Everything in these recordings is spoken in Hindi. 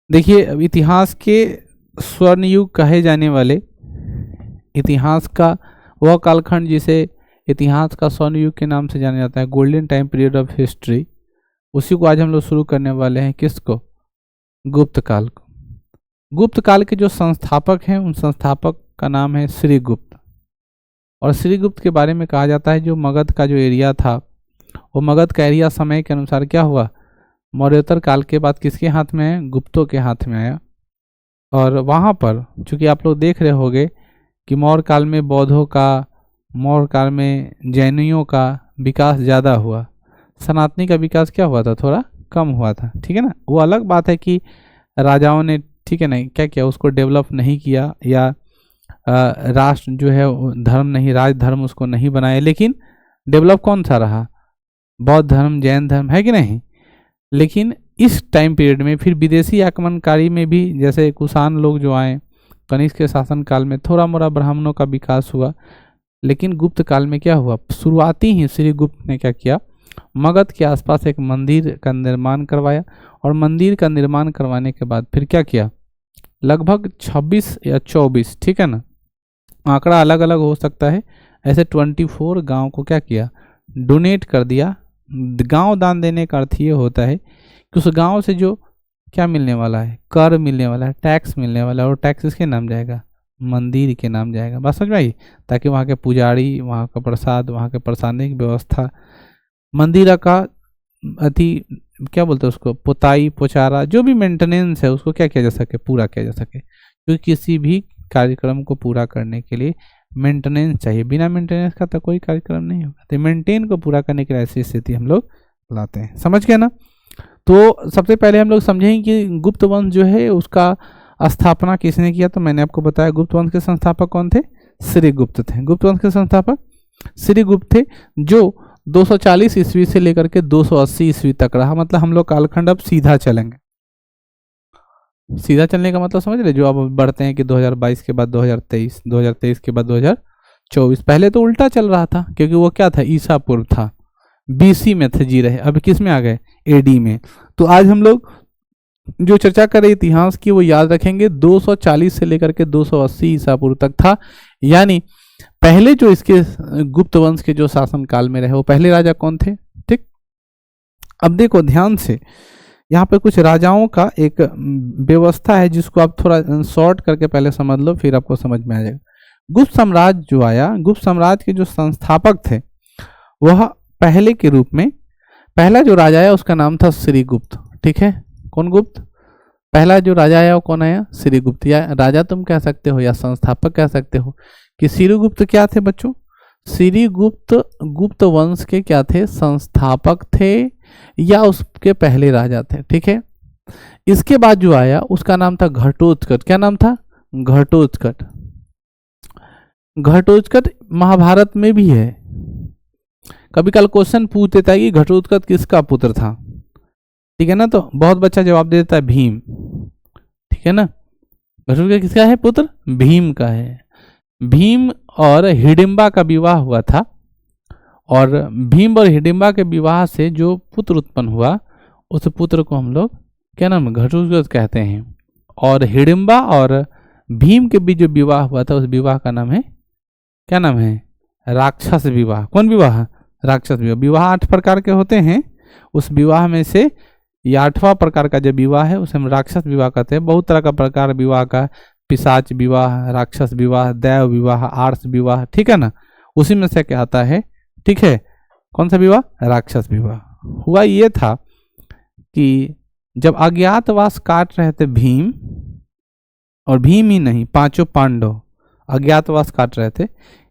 देखिए, अब इतिहास के स्वर्ण युग कहे जाने वाले, इतिहास का वह कालखंड जिसे इतिहास का स्वर्ण युग के नाम से जाना जाता है, golden time period of history, उसी को आज हम लोग शुरू करने वाले हैं। किसको? गुप्त काल को। गुप्त काल के जो संस्थापक हैं, उन संस्थापक का नाम है श्रीगुप्त। और श्रीगुप्त के बारे में कहा जाता है जो मगध का जो एरिया था, वो मगध का एरिया समय के अनुसार क्या हुआ, मौर्योत्तर काल के बाद किसके हाथ में है? गुप्तों के हाथ में आया। और वहाँ पर चूंकि आप लोग देख रहे होंगे कि मौर्य काल में बौद्धों का, मौर्य काल में जैनियों का विकास ज़्यादा हुआ, सनातनी का विकास क्या हुआ था? थोड़ा कम हुआ था। ठीक है ना। वो अलग बात है कि राजाओं ने, ठीक है ना, क्या किया, उसको डेवलप नहीं किया, या राष्ट्र जो है धर्म नहीं, राज धर्म उसको नहीं बनाया, लेकिन डेवलप कौन सा रहा? बौद्ध धर्म, जैन धर्म, है कि नहीं। लेकिन इस टाइम पीरियड में फिर विदेशी आक्रमणकारी में भी, जैसे कुषाण लोग जो आए, कनिष्क के शासन काल में थोड़ा मोड़ा ब्राह्मणों का विकास हुआ। लेकिन गुप्त काल में क्या हुआ? शुरुआती ही श्री गुप्त ने क्या किया, मगध के आसपास एक मंदिर का निर्माण करवाया। और मंदिर का निर्माण करवाने के बाद फिर क्या किया, लगभग 26 या 24, ठीक है ना, आंकड़ा अलग अलग हो सकता है, ऐसे 24 गांव को क्या किया, डोनेट कर दिया। गांव दान देने का अर्थ ये होता है कि उस गांव से जो क्या मिलने वाला है, कर मिलने वाला है, टैक्स मिलने वाला है, और टैक्स किसके नाम जाएगा? मंदिर के नाम जाएगा। बात समझ में आई? ताकि वहाँ के पुजारी, वहाँ का प्रसाद, वहाँ के प्रसादनिक व्यवस्था, मंदिर का अति क्या बोलते हैं उसको, पुताई पोचारा, जो भी मेंटेनेंस है उसको क्या किया जा सके, पूरा किया जा सके। क्योंकि किसी भी कार्यक्रम को पूरा करने के लिए मेंटेनेंस चाहिए, बिना मेंटेनेंस का तो कोई कार्यक्रम नहीं होगा। तो मेंटेन को पूरा करने के लिए ऐसी स्थिति हम लोग लाते हैं। समझ गए ना। तो सबसे पहले हम लोग समझेंगे कि गुप्त वंश जो है उसका स्थापना किसने किया। तो मैंने आपको बताया गुप्त वंश के संस्थापक कौन थे? श्रीगुप्त थे। गुप्त वंश के संस्थापक श्रीगुप्त थे, जो 240 ईस्वी से लेकर के 280 ईस्वी तक रहा। मतलब हम लोग कालखंड अब सीधा चलेंगे। सीधा चलने का मतलब समझ रहे, जो अब बढ़ते हैं कि 2022 के बाद 2023, 2023 के बाद 2024। पहले तो उल्टा चल रहा था, क्योंकि वो क्या था, ईसा पूर्व था, बीसी में थे जी रहे। अब किस में आ गए? एडी में। तो आज हम लोग जो चर्चा कर रहे इतिहास की, वो याद रखेंगे 240 से लेकर के 280 ईसा पूर्व तक था। यानी पहले जो इसके गुप्त वंश के जो शासन काल में रहे, वो पहले राजा कौन थे? ठीक। अब देखो ध्यान से, यहाँ पे कुछ राजाओं का एक व्यवस्था है, जिसको आप थोड़ा शॉर्ट करके पहले समझ लो, फिर आपको समझ में आ जाएगा। गुप्त साम्राज्य जो आया, गुप्त साम्राज्य के जो संस्थापक थे, वह पहले के रूप में, पहला जो राजा आया उसका नाम था श्रीगुप्त। ठीक है। कौन गुप्त? पहला जो राजा आया वो कौन आया? श्रीगुप्त। या राजा तुम कह सकते हो, या संस्थापक कह सकते हो। कि श्रीगुप्त क्या थे बच्चों? श्रीगुप्त गुप्त वंश के क्या थे? संस्थापक थे, या उसके पहले राजा थे। ठीक है। इसके बाद जो आया उसका नाम था घटोत्कच। क्या नाम था? घटोत्कच। घटोत्कच महाभारत में भी है। कभी कल क्वेश्चन पूछ देता है कि घटोत्कच किसका पुत्र था। ठीक है ना। तो बहुत बच्चा जवाब दे देता है भीम। ठीक है ना। घटोत्कच किसका है पुत्र? भीम का है। भीम और हिडिंबा का विवाह हुआ था, और भीम और हिडिंबा के विवाह से जो पुत्र उत्पन्न हुआ, उस पुत्र को हम लोग क्या नाम, घटोत्कच कहते हैं। और हिडिंबा और भीम के बीच जो विवाह हुआ था, उस विवाह का नाम है, क्या नाम है? राक्षस विवाह। कौन विवाह? राक्षस विवाह। विवाह 8 प्रकार के होते हैं, उस विवाह में से ये 8वां प्रकार का जो विवाह है उसे हम राक्षस विवाह कहते हैं। बहुत तरह का प्रकार विवाह का, पिशाच विवाह, राक्षस विवाह, दैव विवाह, आर्ष विवाह, ठीक है ना। उसी में से क्या आता है, ठीक है, कौन सा विवाह? राक्षस विवाह। हुआ ये था कि जब अज्ञातवास काट रहे थे भीम, और भीम ही नहीं, 5 पांडव अज्ञातवास काट रहे थे,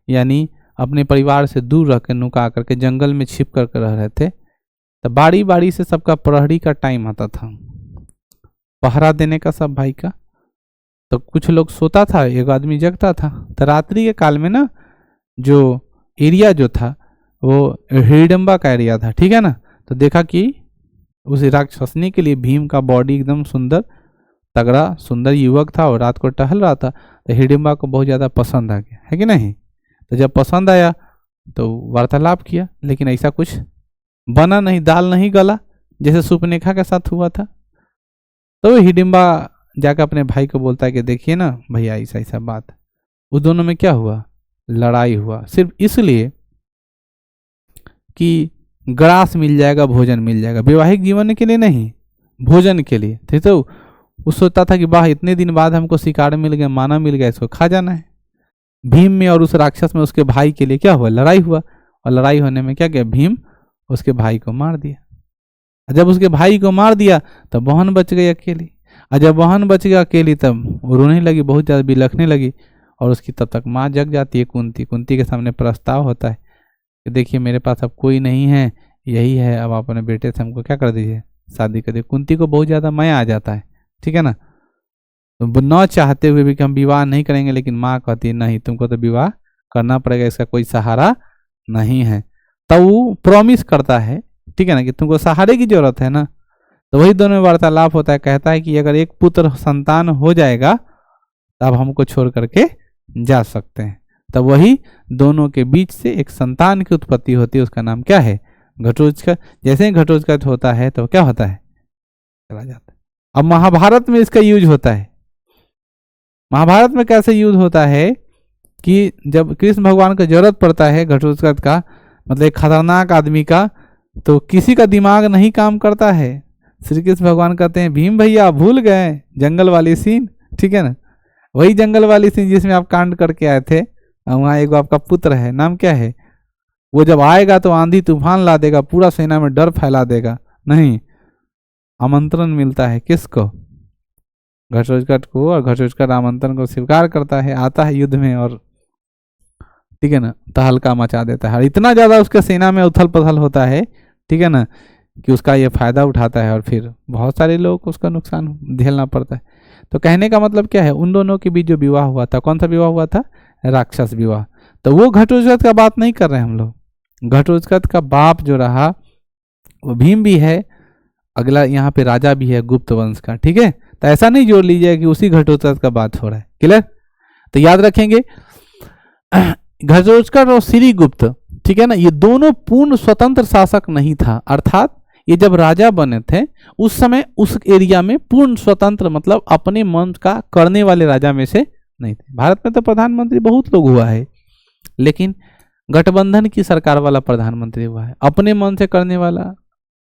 यानी अपने परिवार से दूर रह कर, नुका करके जंगल में छिप कर रह रहे थे। तो बारी बारी से सबका प्रहरी का टाइम आता था, पहरा देने का सब भाई का। तो कुछ लोग सोता था, एक आदमी जगता था। तो रात्रि के काल में ना, जो एरिया जो था वो हिडिंबा का एरिया था। ठीक है ना। तो देखा कि उस राक्षसनी के लिए भीम का बॉडी एकदम सुंदर, तगड़ा, सुंदर युवक था, और रात को टहल रहा था। तो हिडिंबा को बहुत ज़्यादा पसंद आ गया, है कि नहीं। तो जब पसंद आया तो वार्तालाप किया, लेकिन ऐसा कुछ बना नहीं, दाल नहीं गला, जैसे सुपनेखा के साथ हुआ था। तो वो हिडिंबा जाकर अपने भाई को बोलता है कि देखिए ना भैया, ऐसा ऐसा बात। उस दोनों में क्या हुआ, लड़ाई हुआ, सिर्फ इसलिए कि ग्रास मिल जाएगा, भोजन मिल जाएगा, वैवाहिक जीवन के लिए नहीं, भोजन के लिए। ठीक, तो वो सोचता था कि वाह, इतने दिन बाद हमको शिकार मिल गया, माना मिल गया, इसको खा जाना है। भीम में और उस राक्षस में उसके भाई के लिए क्या हुआ, लड़ाई हुआ। और लड़ाई होने में क्या किया, भीम उसके भाई को मार दिया। जब उसके भाई को मार दिया तब बहन बच गई अकेली। और जब बहन बच गई अकेली तब वो रोने लगी, बहुत ज़्यादा बिलखने लगी। और उसकी तब तक माँ जग जाती है, कुंती के सामने प्रस्ताव होता है कि देखिए मेरे पास अब कोई नहीं है, यही है, अब अपने बेटे से हमको क्या कर दीजिए, शादी कर दीजिए। कुंती को बहुत ज़्यादा माया आ जाता है, ठीक है ना। तो न चाहते हुए भी कि हम विवाह नहीं करेंगे, लेकिन माँ कहती है नहीं, तुमको तो विवाह करना पड़ेगा, इसका कोई सहारा नहीं है। तब वो प्रॉमिस करता है, ठीक है ना, कि तुमको सहारे की जरूरत है ना। तो वही दोनों में वार्तालाप होता है, कहता है कि अगर एक पुत्र संतान हो जाएगा तब हमको छोड़ करके जा सकते हैं। तब वही दोनों के बीच से एक संतान की उत्पत्ति होती है, उसका नाम क्या है, घटोत्कच। जैसे ही घटोत्कच होता है तो क्या होता है, चला जाता है। अब महाभारत में इसका यूज होता है। महाभारत में कैसे यूज होता है कि जब कृष्ण भगवान को जरूरत पड़ता है घटोत्कच का, मतलब एक खतरनाक आदमी का, तो किसी का दिमाग नहीं काम करता है। श्री कृष्ण भगवान कहते हैं भीम भैया भूल गए जंगल वाली सीन, ठीक है ना, वही जंगल वाली सीन जिसमें आप कांड करके आए थे। वहाँ एक आपका पुत्र है, नाम क्या है, वो जब आएगा तो आंधी तूफान ला देगा, पूरा सेना में डर फैला देगा। नहीं, आमंत्रण मिलता है किसको, घटोत्कच को, और घटोत्कच आमंत्रण को स्वीकार करता है, आता है युद्ध में और ठीक है ना, तहलका मचा देता है। और इतना ज़्यादा उसके सेना में उथल पुथल होता है, ठीक है ना, कि उसका ये फायदा उठाता है और फिर बहुत सारे लोगों को उसका नुकसान झेलना पड़ता है। तो कहने का मतलब क्या है, उन दोनों के बीच जो विवाह हुआ था, कौन सा विवाह हुआ था, राक्षस विवाह। तो वो घटोत्कच का बात नहीं कर रहे हैं हम लोग। घटोत्कच का बाप जो रहा वो भीम भी है, अगला यहाँ पे राजा भी है गुप्त वंश का, ठीक है। तो ऐसा नहीं जोड़ लीजिए कि उसी घटोत्कच का बात हो रहा है, क्लियर। तो याद रखेंगे घटोत्कच और श्रीगुप्त, ठीक है ना, ये दोनों पूर्ण स्वतंत्र शासक नहीं था। अर्थात ये जब राजा बने थे उस समय उस एरिया में पूर्ण स्वतंत्र, मतलब अपने मन का करने वाले राजा में से नहीं थे। भारत में तो प्रधानमंत्री बहुत लोग हुआ है, लेकिन गठबंधन की सरकार वाला प्रधानमंत्री हुआ है, अपने मन से करने वाला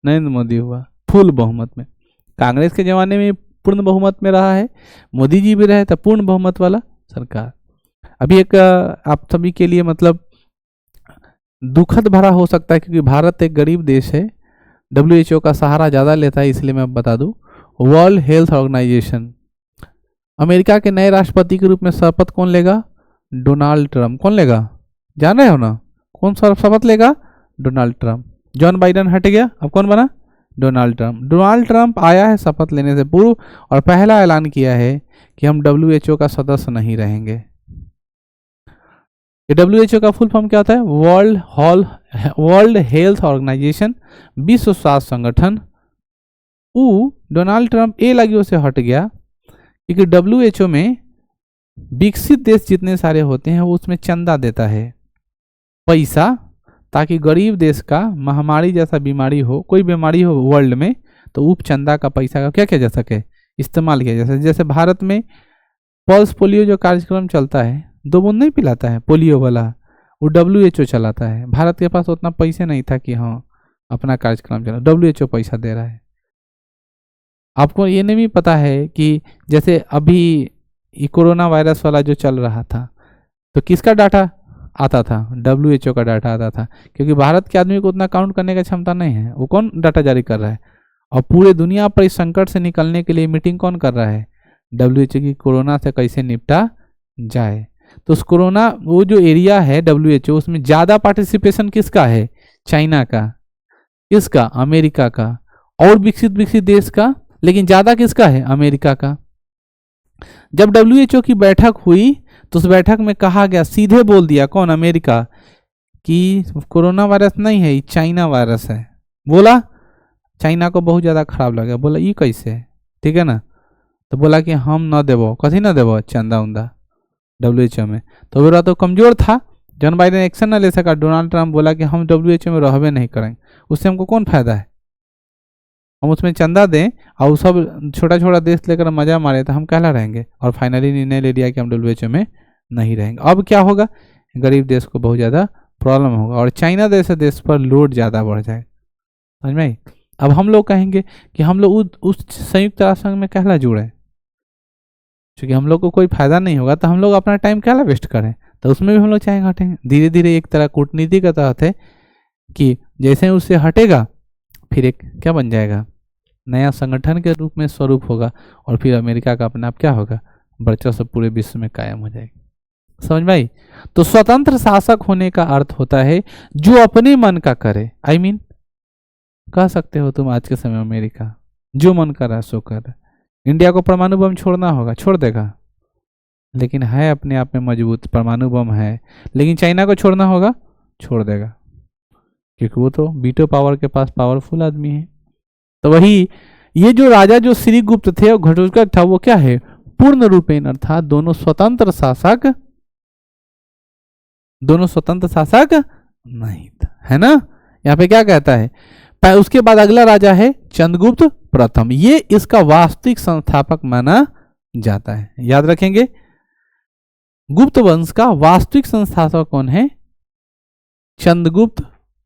नरेंद्र मोदी हुआ फुल बहुमत में। कांग्रेस के जमाने में पूर्ण बहुमत में रहा है, मोदी जी भी रहे तो पूर्ण बहुमत वाला सरकार। अभी एक आप सभी के लिए मतलब दुखद भरा हो सकता है, क्योंकि भारत एक गरीब देश है, WHO का सहारा ज़्यादा लेता है, इसलिए मैं बता दूं, वर्ल्ड हेल्थ ऑर्गेनाइजेशन, अमेरिका के नए राष्ट्रपति के रूप में शपथ कौन लेगा, डोनाल्ड ट्रंप। कौन लेगा, जान रहे हो ना, कौन सा शपथ लेगा, डोनाल्ड ट्रंप। जॉन बाइडेन हट गया, अब कौन बना, डोनाल्ड ट्रंप। डोनाल्ड ट्रंप आया है शपथ लेने से पूर्व और पहला ऐलान किया है कि हम WHO का सदस्य नहीं रहेंगे। WHO का फुल फॉर्म क्या होता है, वर्ल्ड हेल्थ ऑर्गेनाइजेशन, विश्व स्वास्थ्य संगठन। डोनाल्ड ट्रंप ए लगी उसे हट गया, क्योंकि WHO में विकसित देश जितने सारे होते हैं वो उसमें चंदा देता है, पैसा, ताकि गरीब देश का महामारी जैसा बीमारी हो, कोई बीमारी हो वर्ल्ड में, तो उप चंदा का पैसा का क्या किया जा सके, इस्तेमाल किया जा सके। जैसे भारत में पल्स पोलियो जो कार्यक्रम चलता है, 2 बूंद नहीं पिलाता है पोलियो वाला, वो WHO चलाता है। भारत के पास उतना पैसे नहीं था कि हाँ अपना कार्यक्रम चला, WHO पैसा दे रहा है। आपको ये नहीं भी पता है कि जैसे अभी ये कोरोना वायरस वाला जो चल रहा था, तो किसका डाटा आता था, WHO का डाटा आता था, क्योंकि भारत के आदमी को उतना काउंट करने की क्षमता नहीं है। वो कौन डाटा जारी कर रहा है, और पूरे दुनिया पर इस संकट से निकलने के लिए मीटिंग कौन कर रहा है, WHO की, कोरोना से कैसे निपटा जाए। तो उस कोरोना वो जो एरिया है WHO, उसमें ज़्यादा पार्टिसिपेशन किसका है, चाइना का, किसका, अमेरिका का, और विकसित देश का, लेकिन ज़्यादा किसका है, अमेरिका का। जब WHO की बैठक हुई तो उस बैठक में कहा गया, सीधे बोल दिया कौन, अमेरिका, कि कोरोना वायरस नहीं है, ये चाइना वायरस है। बोला, चाइना को बहुत ज़्यादा खराब लगा, बोला ये कैसे, ठीक है ना। तो बोला कि हम न देवो, कथी न देवो, चंदा उंदा WHO में। तो बोला तो कमजोर था, जॉन बाइडेन एक्शन न ले सका, डोनाल्ड ट्रंप बोला कि हम WHO में रहबे नहीं करेंगे, उससे हमको कौन फायदा है। हम उसमें चंदा दें और सब छोटा छोटा देश लेकर मजा मारे तो हम कहला रहेंगे, और फाइनली निर्णय ले लिया कि हम डब्ल्यूएचओ में नहीं रहेंगे। अब क्या होगा, गरीब देश को बहुत ज़्यादा प्रॉब्लम होगा और चाइना जैसे देश पर लोड ज़्यादा बढ़ जाएगा, समझ में आई। अब हम लोग कहेंगे कि हम लोग उस संयुक्त राष्ट्र संघ में कहला जुड़े, क्योंकि हम लोग को कोई फायदा नहीं होगा तो हम लोग अपना टाइम कहला वेस्ट करें, तो उसमें भी हम लोग चाहे हटेंगे। धीरे धीरे एक तरह कूटनीति का तहत है कि जैसे उससे हटेगा फिर एक क्या बन जाएगा, नया संगठन के रूप में स्वरूप होगा, और फिर अमेरिका का अपने आप क्या होगा, वर्चस्व पूरे विश्व में कायम हो जाएगी, समझ में आई। तो स्वतंत्र शासक होने का अर्थ होता है जो अपने मन का करे। I mean, कह सकते हो तुम आज के समय अमेरिका जो मन कर रहा है सो कर रहा है। इंडिया को परमाणु बम छोड़ना होगा, छोड़ देगा, लेकिन है अपने आप में मजबूत, परमाणु बम है। लेकिन चाइना को छोड़ना होगा, छोड़ देगा, क्योंकि वो तो वीटो पावर के पास पावरफुल आदमी है। तो वही ये जो राजा जो श्रीगुप्त थे और घटोत्कच था, वो क्या है, पूर्ण रूपेण अर्थात दोनों स्वतंत्र शासक नहीं था, है ना। यहाँ पे क्या कहता है, उसके बाद अगला राजा है चंद्रगुप्त प्रथम, ये इसका वास्तविक संस्थापक माना जाता है। याद रखेंगे, गुप्त वंश का वास्तविक संस्थापक कौन है, चंद्रगुप्त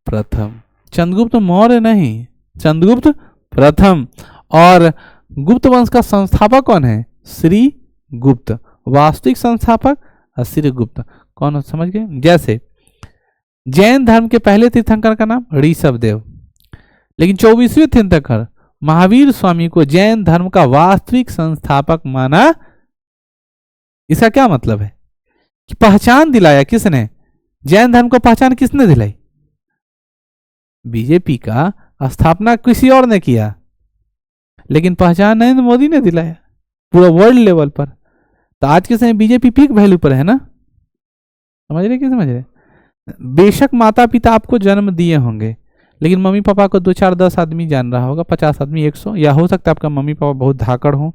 प्रथम, चंद्रगुप्त मौर्य नहीं, चंद्रगुप्त प्रथम। और गुप्त वंश का संस्थापक कौन है, श्रीगुप्त, वास्तविक संस्थापक श्रीगुप्त। कौन समझ गए। जैसे जैन धर्म के पहले तीर्थंकर का नाम ऋषभदेव, लेकिन 24वें तीर्थंकर महावीर स्वामी को जैन धर्म का वास्तविक संस्थापक माना। इसका क्या मतलब है कि पहचान दिलाया किसने, जैन धर्म को पहचान किसने दिलाई, बीजेपी का स्थापना किसी और ने किया, लेकिन पहचान नरेंद्र मोदी ने दिलाया पूरा वर्ल्ड लेवल पर। तो आज के समय बीजेपी पीक वैल्यू पर है ना, समझ रहे कि समझ रहे। बेशक माता पिता आपको जन्म दिए होंगे, लेकिन मम्मी पापा को 2 4 10 आदमी जान रहा होगा, 50 आदमी 100, या हो सकता है आपका मम्मी पापा बहुत धाकड़ हो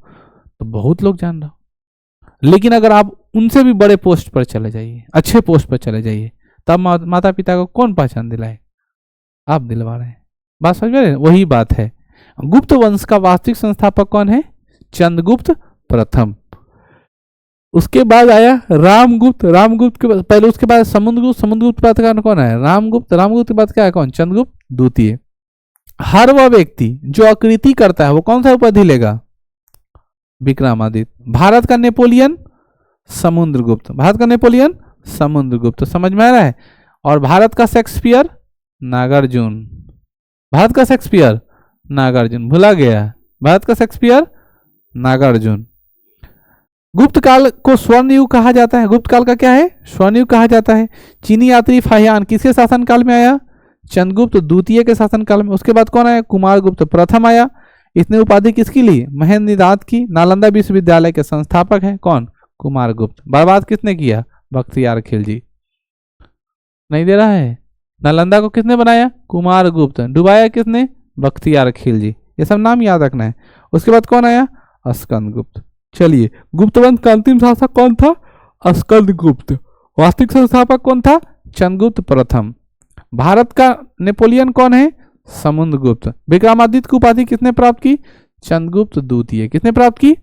तो बहुत लोग जान रहा हो। लेकिन अगर आप उनसे भी बड़े पोस्ट पर चले जाइए, अच्छे पोस्ट पर चले जाइए, तब माता पिता को कौन पहचान दिलाए, आप दिलवा रहे हैं। बात समझ में, वही बात है। गुप्त वंश का वास्तविक संस्थापक कौन है, चंद्रगुप्त प्रथम। उसके बाद आया रामगुप्त, रामगुप्त के पहले, उसके बाद समुद्रगुप्त, समुद्रगुप्त के बाद कौन है, रामगुप्त, रामगुप्त के बाद क्या है कौन, चंद्रगुप्त द्वितीय। हर वह व्यक्ति जो आकृति करता है वो कौन सा उपाधि लेगा, विक्रमादित्य। भारत का नेपोलियन समुद्रगुप्त, भारत का नेपोलियन समुद्रगुप्त, समझ में आ रहा है। और भारत का शेक्सपियर नागार्जुन, भारत का शेक्सपियर नागार्जुन, भुला गया, भारत का शेक्सपियर नागार्जुन। गुप्त काल को स्वर्ण युग कहा जाता है, गुप्त काल का क्या है, स्वर्ण युग कहा जाता है। चीनी यात्री फाहियान किसके शासन काल में आया, चंद्रगुप्त द्वितीय के शासन काल में। उसके बाद कौन आया, कुमारगुप्त प्रथम आया। इसने उपाधि किसकी ली, महेंद्रनाथ की। नालंदा विश्वविद्यालय के संस्थापक हैं कौन, कुमारगुप्त। बर्बाद किसने किया, बख्तियार खिलजी। नहीं दे रहा है, नालंदा को किसने बनाया, कुमारगुप्त। डुबाया किसने, बख्तियार खिलजी। ये सब नाम याद रखना है। उसके बाद कौन आया, स्कंदगुप्त। चलिए, गुप्त वंश का अंतिम शासक कौन था, स्कंदगुप्त। वास्तविक संस्थापक कौन था, चंद्रगुप्त प्रथम। भारत का नेपोलियन कौन है, समुद्रगुप्त। विक्रमादित्य की उपाधि किसने प्राप्त की, चंद्रगुप्त द्वितीय। किसने प्राप्त की।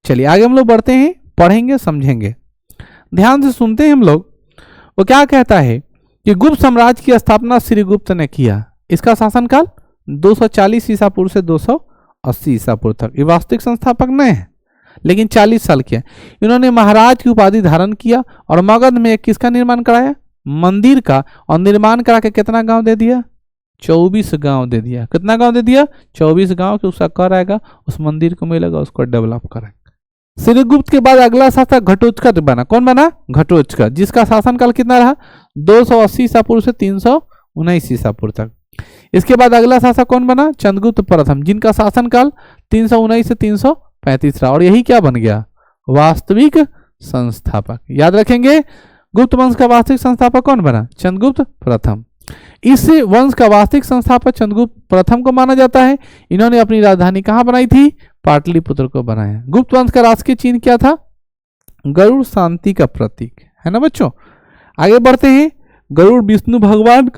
चलिए आगे हम लोग बढ़ते हैं, पढ़ेंगे समझेंगे, ध्यान से सुनते हैं हम लोग। वो क्या कहता है कि गुप्त साम्राज्य की स्थापना श्रीगुप्त ने किया। इसका शासनकाल 240 ईसा पूर्व से 280 ईसा पूर्व तक। ये वास्तविक संस्थापक नहीं है, लेकिन 40 साल किया। इन्होंने महाराज की उपाधि धारण किया और मगध में किसका निर्माण कराया, मंदिर का। और निर्माण करा के कितना गांव दे दिया, 24 गांव दे दिया। कितना गांव दे दिया, 24 गांव। कि उसका कर आएगा, उस मंदिर को मिलेगा, उसको डेवलप करेगा। श्रीगुप्त के बाद अगला शासक घटोत्कच बना। कौन बना, घटोत्कच, जिसका शासनकाल कितना रहा, 280 ईसा पूर्व से 319 ईसा पूर्व तक। इसके बाद अगला शासक कौन बना, चंद्रगुप्त प्रथम, जिनका शासनकाल 319 से 335 रहा। और यही क्या बन गया, वास्तविक संस्थापक। याद रखेंगे, गुप्त वंश का वास्तविक संस्थापक कौन बना, चंद्रगुप्त प्रथम। इस वंश का वास्तविक संस्थापक चंद्रगुप्त प्रथम को माना जाता है। इन्होंने अपनी राजधानी कहां बनाई थी, पाटलिपुत्र को बनाया। गुप्त वंश का राजकीय चिन्ह क्या था, गरुड़ शांति का प्रतीक है ना बच्चों। आगे बढ़ते हैं, गरुड़ विष्णु भगवान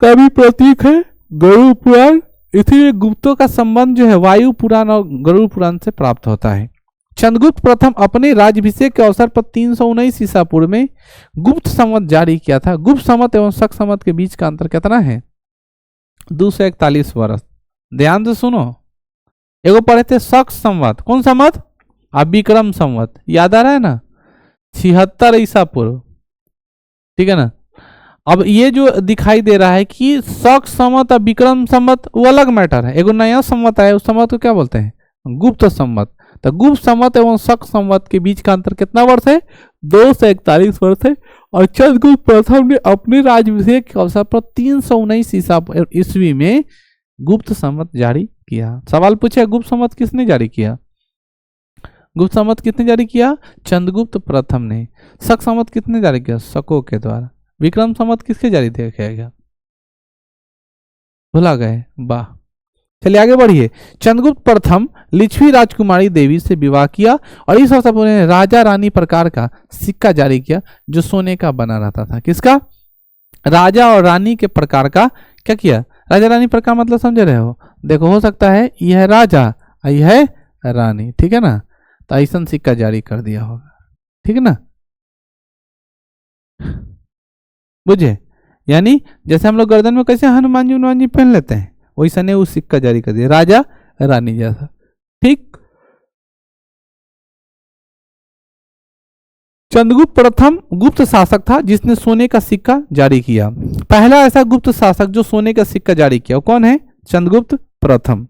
का भी प्रतीक है। गरुड़ पुराण इसीलिए गुप्तों का संबंध जो है वायु पुराण और गरुड़ पुराण से प्राप्त होता है। चंद्रगुप्त प्रथम अपने राज्याभिषेक के अवसर पर 319 ईसा पूर्व में गुप्त संवत जारी किया था। गुप्त संवत एवं शक संवत के बीच का अंतर कितना है? 241 वर्ष। ध्यान से सुनो, एगो पढ़े थे शक संवत, कौन संवत? अब विक्रम संवत, याद आ रहा है ना, 76 ईसा पूर्व, ठीक है ना। अब ये जो दिखाई दे रहा है कि शक संवत और विक्रम संवत वो अलग मैटर है। एगो नया संवत है, उस संवत को क्या बोलते हैं? गुप्त संवत। तो गुप्त संवत एवं शक संवत के बीच का अंतर कितना वर्ष है? 241 वर्ष है। और चंद्रगुप्त प्रथम ने अपने राज्याभिषेक के अवसर पर 319 ईस्वी में गुप्त संवत जारी किया। सवाल पूछे, गुप्त संवत किसने जारी किया? गुप्त संवत किसने जारी किया? चंद्रगुप्त प्रथम ने। शक संवत किसने जारी किया? शकों के द्वारा। विक्रम संवत किसके जारी किया गया? भुला गए? वाह। चलिए आगे बढ़िए। चंद्रगुप्त प्रथम लिच्छवी राजकुमारी देवी से विवाह किया और इस अवसर पर उन्होंने राजा रानी प्रकार का सिक्का जारी किया जो सोने का बना रहता था। किसका? राजा और रानी के प्रकार का क्या किया? राजा रानी प्रकार मतलब समझ रहे हो? देखो, हो सकता है यह राजा और यह रानी, ठीक है ना, तो ऐसा सिक्का जारी कर दिया होगा, ठीक है ना, बुझे? यानी जैसे हम लोग गर्दन में कैसे हनुमान जी पहन लेते हैं, वैसा ने वो सिक्का जारी कर दिया, राजा रानी जैसा, ठीक। चंद्रगुप्त प्रथम गुप्त शासक था जिसने सोने का सिक्का जारी किया। पहला ऐसा गुप्त शासक जो सोने का सिक्का जारी किया वो कौन है? चंद्रगुप्त प्रथम।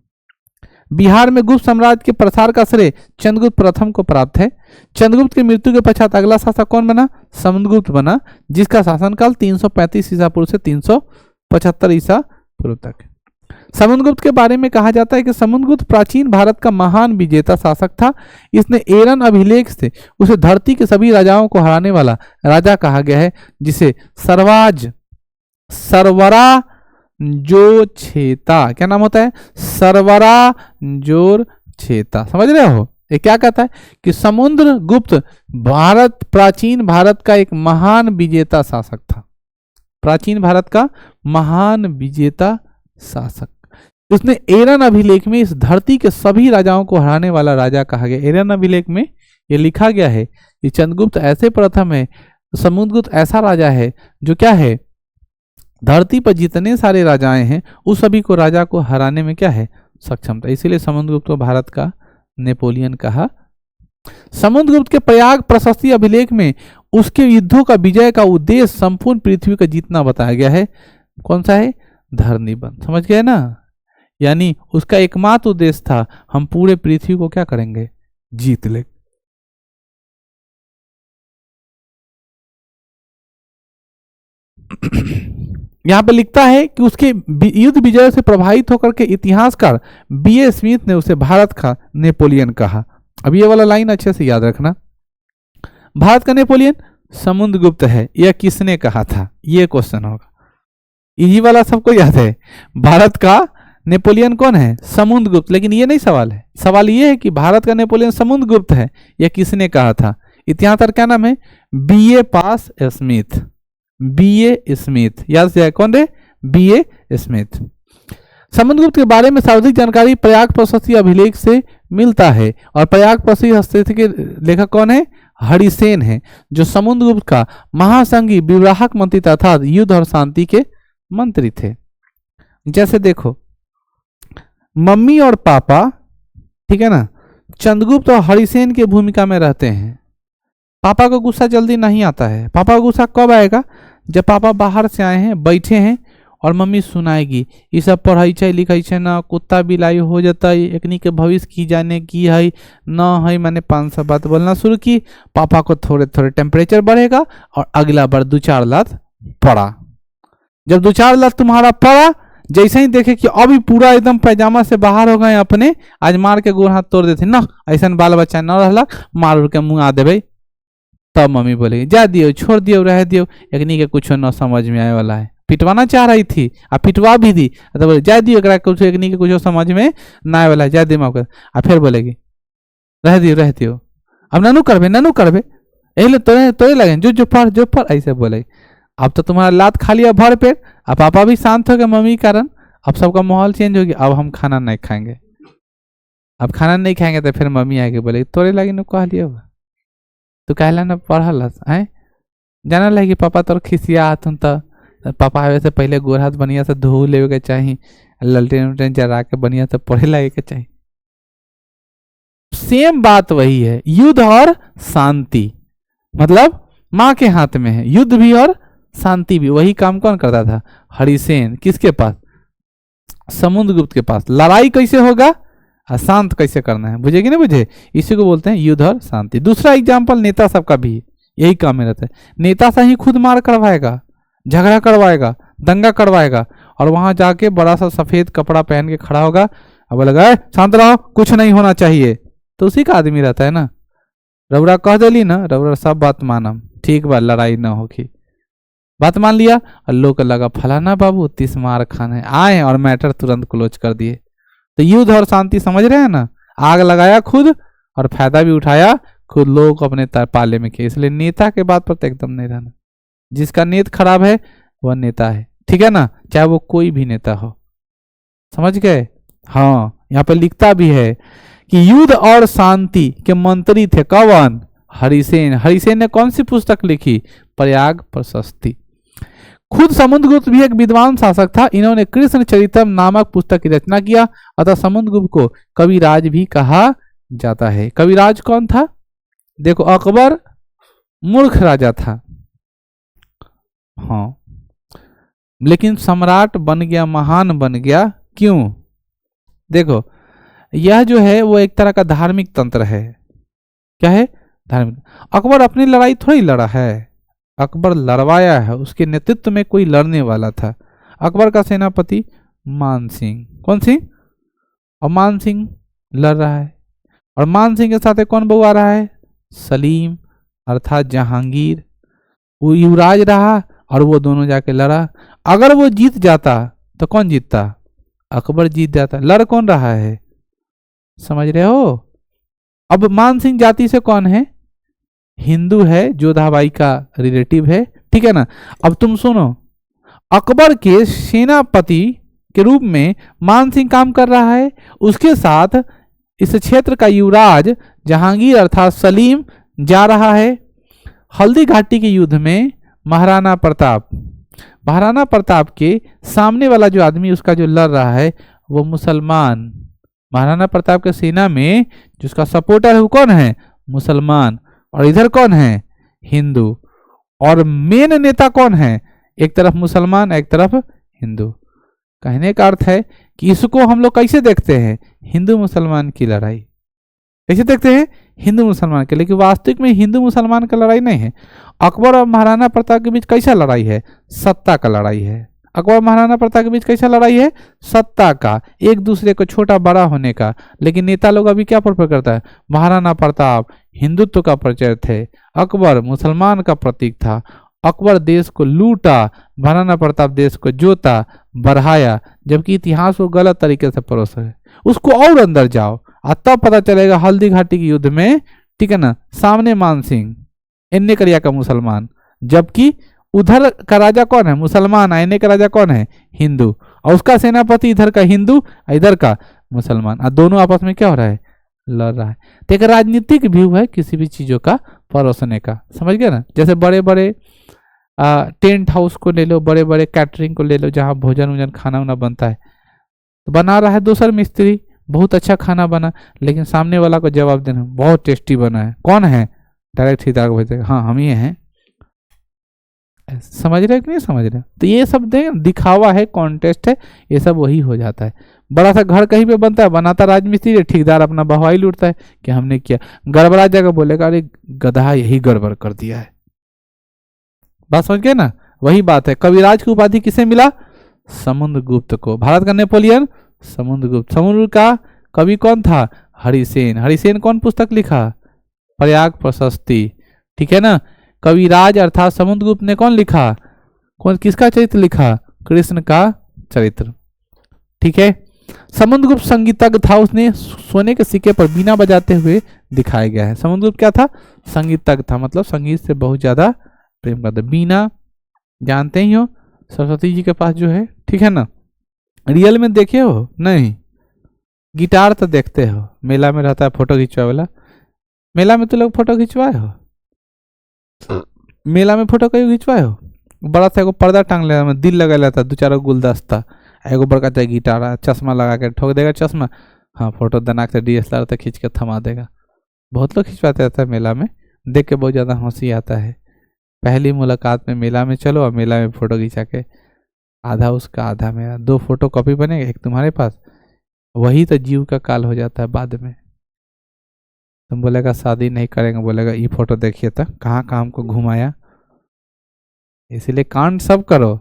बिहार में गुप्त साम्राज्य के प्रसार का श्रेय चंद्रगुप्त प्रथम को प्राप्त है। चंद्रगुप्त की मृत्यु के पश्चात अगला शासक कौन बना? समुद्रगुप्त बना, जिसका शासनकाल 335 ईसा पूर्व से 375 ईसा पूर्व तक। समुद्रगुप्त के बारे में कहा जाता है कि समुद्रगुप्त प्राचीन भारत का महान विजेता शासक था। इसने एरन अभिलेख से उसे धरती के सभी राजाओं को हराने वाला राजा कहा गया है, जिसे सरवरा जो छेता, क्या नाम होता है? सरवरा जोर छेता। समझ रहे हो? ये क्या कहता है कि समुद्रगुप्त प्राचीन भारत का एक महान विजेता शासक था। प्राचीन भारत का महान विजेता शासक। उसने एरन अभिलेख में इस धरती के सभी राजाओं को हराने वाला राजा कहा गया। एरन अभिलेख में ये लिखा गया है कि चंद्रगुप्त ऐसे प्रथम है, समुद्रगुप्त ऐसा राजा है जो क्या है, धरती पर जितने सारे राजाएं हैं उस सभी को राजा को हराने में क्या है, सक्षम था। इसीलिए समुद्रगुप्त को भारत का नेपोलियन कहा। समुद्रगुप्त के प्रयाग प्रशस्ति अभिलेख में उसके युद्धों का विजय का उद्देश्य संपूर्ण पृथ्वी का जीतना बताया गया है। कौन सा है? धरनी बंद। समझ गए ना? यानी उसका एकमात्र उद्देश्य था हम पूरे पृथ्वी को क्या करेंगे, जीत ले। यहां पे लिखता है कि उसके युद्ध विजय से प्रभावित होकर के इतिहासकार B.A. स्मिथ ने उसे भारत का नेपोलियन कहा। अब ये वाला लाइन अच्छे से याद रखना। भारत का नेपोलियन समुद्रगुप्त है, यह किसने कहा था? ये क्वेश्चन होगा। यही वाला सबको याद है। भारत का नेपोलियन कौन है? समुद्रगुप्त। लेकिन ये नहीं सवाल है। सवाल ये है कि भारत का नेपोलियन समुद्रगुप्त है, यह किसने कहा था? इतिहासकार क्या नाम है? B.A. पास स्मिथ। B.A. स्मिथ, याद से कौन है? B.A. स्मिथ। समुद्रगुप्त के बारे में सर्वाधिक जानकारी प्रयाग प्रशस्ति अभिलेख से मिलता है और प्रयाग प्रशस्ति के लेखक कौन है? हरिसेन है, जो समुद्रगुप्त का महासंगी विवाहक मंत्री तथा युद्ध और शांति के मंत्री थे। जैसे देखो, मम्मी और पापा, ठीक है ना, चंद्रगुप्त और हरिसेन की भूमिका में रहते हैं। पापा को गुस्सा जल्दी नहीं आता है। पापा को गुस्सा कब आएगा? जब पापा बाहर से आए हैं, बैठे हैं और मम्मी सुनाएगी, ये सब पढ़ाई छै लिखाई छै ना, कुत्ता बिलाई हो जाता है, एकनी के भविष्य की जाने की है ना है। मैंने 500 बात बोलना शुरू की। पापा को थोड़े थोड़े टेम्परेचर बढ़ेगा और अगला बार 2-4 लात पड़ा। जब 2-4 लात तुम्हारा पड़ा, जैसे ही देखे कि अभी पूरा एकदम पैजामा से बाहर हो गए अपने, आज मार के गोड़ हाथ तोड़ देते ना, ऐसा बाल बच्चा न रहला, मार उड़ के मुँह आ देवे, तब मम्मी बोलेगी जा दियो, छोड़ दियो, रह दियो, एकनी के कुछ न समझ में आए वाला है। पिटवाना चाह रही थी, आ पिटवा भी दी, तो बोले जा दियो, कुछ एकनी के कुछ समझ में ना आए वाला है, जा दिमाग कर। आ फिर बोलेगी रह दियो, अब ननू करबे, यही तोरे लगे जो पढ़, ऐसे बोले। अब तो तुम्हारा लात खा लिया भर पेट। अब पापा भी शांत हो गए मम्मी के कारण, अब सबका माहौल चेंज हो गया, अब हम खाना नहीं खाएंगे। अब खाना नहीं खाएंगे तो फिर मम्मी आके बोले तोरे लगी न कह लिया तू कहला न पढ़ल है, जाना लगी पापा तोर खिसिया हथुन तो पापा आवे से पहले गोर हाथ बढ़िया से धो लेवे के चाहिए, ललटेन उलटेन जरा के बढ़िया से पढ़े लगे के चाहिए। सेम बात वही है, युद्ध और शांति, मतलब माँ के हाथ में है, युद्ध भी और शांति भी। वही काम कौन करता था? हरिसेन। किसके पास? समुद्रगुप्त के पास। लड़ाई कैसे होगा, अशांत कैसे करना है, बुझे कि नहीं बुझे, इसी को बोलते हैं युद्ध और शांति। दूसरा एग्जाम्पल नेता सबका भी यही काम में रहता है। नेता से ही खुद मार करवाएगा, झगड़ा करवाएगा, दंगा करवाएगा, और वहां जाके बड़ा सा सफेद कपड़ा पहन के खड़ा होगा, अब लगा शांत रहो, कुछ नहीं होना चाहिए, तो उसी का आदमी रहता है ना। रउरा कह दिली ना, रउरा सब बात मानम, ठीक बा, लड़ाई ना होगी, बात मान लिया, और लोग लगा फलाना बाबू 30 मार खाने आए और मैटर तुरंत क्लोज कर दिए। तो युद्ध और शांति समझ रहे हैं ना, आग लगाया खुद और फायदा भी उठाया खुद, लोग अपने पाले में किए। इसलिए नेता के बात पर तो एकदम नहीं रहना, जिसका नीयत खराब है वह नेता है, ठीक है ना, चाहे वो कोई भी नेता हो, समझ गए। हाँ, यहाँ पे लिखता भी है कि युद्ध और शांति के मंत्री थे कौन? हरिसेन। हरिसेन ने कौन सी पुस्तक लिखी? प्रयाग प्रशस्ति। खुद समुद्रगुप्त भी एक विद्वान शासक था, इन्होंने कृष्ण चरितम नामक पुस्तक की रचना किया, अतः समुद्रगुप्त को कविराज भी कहा जाता है। कविराज कौन था? देखो, अकबर मूर्ख राजा था, हाँ, लेकिन सम्राट बन गया, महान बन गया। क्यों? देखो, यह जो है वो एक तरह का धार्मिक तंत्र है। क्या है? धार्मिक। अकबर अपनी लड़ाई थोड़ी लड़ा है, अकबर लड़वाया है, उसके नेतृत्व में कोई लड़ने वाला था। अकबर का सेनापति मान सिंह। कौन सिंह? और मान सिंह लड़ रहा है, और मान सिंह के साथ कौन बहू आ रहा है? सलीम अर्थात जहांगीर। वो युवराज रहा और वो दोनों जाके लड़ा। अगर वो जीत जाता तो कौन जीतता? अकबर जीत जाता। लड़ कौन रहा है, समझ रहे हो? अब मान सिंह जाति से कौन है? हिंदू है, जोधाबाई का रिलेटिव है, ठीक है ना। अब तुम सुनो, अकबर के सेनापति के रूप में मान सिंह काम कर रहा है, उसके साथ इस क्षेत्र का युवराज जहांगीर अर्थात सलीम जा रहा है। हल्दी घाटी के युद्ध में महाराणा प्रताप के सामने वाला जो आदमी उसका जो लड़ रहा है वो मुसलमान। महाराणा प्रताप के सेना में जिसका सपोर्टर है वो कौन है? मुसलमान। और इधर कौन है? हिंदू। और मेन नेता कौन है? एक तरफ मुसलमान, एक तरफ हिंदू। कहने का अर्थ है कि इसको हम लोग कैसे देखते हैं? हिंदू मुसलमान की लड़ाई। कैसे देखते हैं? हिंदू मुसलमान के। लेकिन वास्तविक में हिंदू मुसलमान का लड़ाई नहीं है। अकबर और महाराणा प्रताप के बीच कैसा लड़ाई है? सत्ता का लड़ाई है। अकबर महाराणा प्रताप के बीच कैसा लड़ाई है? सत्ता का, एक दूसरे को छोटा बड़ा होने का। लेकिन नेता लोग अभी क्या प्रेफर करता है? महाराणा प्रताप हिंदुत्व का प्रचार थे, अकबर मुसलमान का प्रतीक था। अकबर देश को लूटा, महाराणा प्रताप देश को जोता, बढ़ाया, जबकि इतिहास को गलत तरीके से परोसा है। उसको और अंदर जाओ और तब पता चलेगा हल्दी घाटी के युद्ध में, ठीक है ना, सामने मान सिंह, इन्ने करिया का मुसलमान, जबकि उधर का राजा कौन है? मुसलमान। आने का राजा कौन है? हिंदू। और उसका सेनापति इधर का हिंदू, इधर का मुसलमान, और दोनों आपस में क्या हो रहा है? लड़ रहा है। तो एक राजनीतिक व्यू है किसी भी चीजों का परोसने का, समझ गए ना। जैसे बड़े बड़े टेंट हाउस को ले लो, बड़े बड़े कैटरिंग को ले लो, जहाँ भोजन वोजन खाना वाना बनता है, तो बना रहा है दूसरा मिस्त्री, बहुत अच्छा खाना बना, लेकिन सामने वाला को जवाब देना बहुत टेस्टी बना है, कौन है? डायरेक्ट सीधा भेजेगा, हाँ हम ही हैं। समझ रहे कि नहीं समझ रहे? तो ये सब दिखावा है, कॉन्टेस्ट है, ये सब वही हो जाता है। बड़ा सा घर कहीं पे बनता है, बनाता राजमिस्त्री, ठेकेदार अपना बहवाई लूटता है कि हमने किया, गड़बड़ा जाएगा, बोलेगा अरे गधा यही गड़बड़ कर दिया है। बात समझ गए ना? वही बात है। कविराज की उपाधि किसे मिला? समुद्रगुप्त को। भारत का नेपोलियन समुद्रगुप्त। समुद्र का कवि कौन था? हरिसेन। हरिसेन कौन पुस्तक लिखा? प्रयाग प्रशस्ति, ठीक है ना। कविराज अर्थात समुद्रगुप्त ने कौन लिखा? कौन, किसका चरित्र लिखा? कृष्ण का चरित्र, ठीक है। समुद्रगुप्त संगीतज्ञ था, उसने सोने के सिक्के पर बीना बजाते हुए दिखाया गया है। समुद्रगुप्त क्या था? संगीतज्ञ था, मतलब संगीत से बहुत ज्यादा प्रेम करता। बीना जानते ही हो, सरस्वती जी के पास जो है, ठीक है ना। रियल में देखे हो? नहीं। गिटार तो देखते हो, मेला में रहता है फोटो खिंचवा वाला। मेला में तो लोग फोटो खिंचवाए हो? मेला में फोटो कहीं खिंचवाए हो? बड़ा सा एगो पर्दा टांग लेता, दिल लगा लेता, दो चार गुलदस्ता, एगो बड़का चाहे गिटार, चश्मा लगा के ठोक देगा चश्मा, हाँ फोटो दनाक से DSLR से खींच के थमा देगा। बहुत लोग खिंचवाते रहता है मेला में, देख के बहुत ज़्यादा हंसी आता है। पहली मुलाकात में मेला में चलो और मेला में फ़ोटो खिंचा के आधा उसका आधा मेरा, 2 फोटो कॉपी बनेगा, एक तुम्हारे पास, वही तो जीव का काल हो जाता है बाद में। तुम बोलेगा शादी नहीं करेंगे, बोलेगा ये फोटो देखिए तो कहाँ कहाँ हमको घुमाया। इसीलिए कांड सब करो,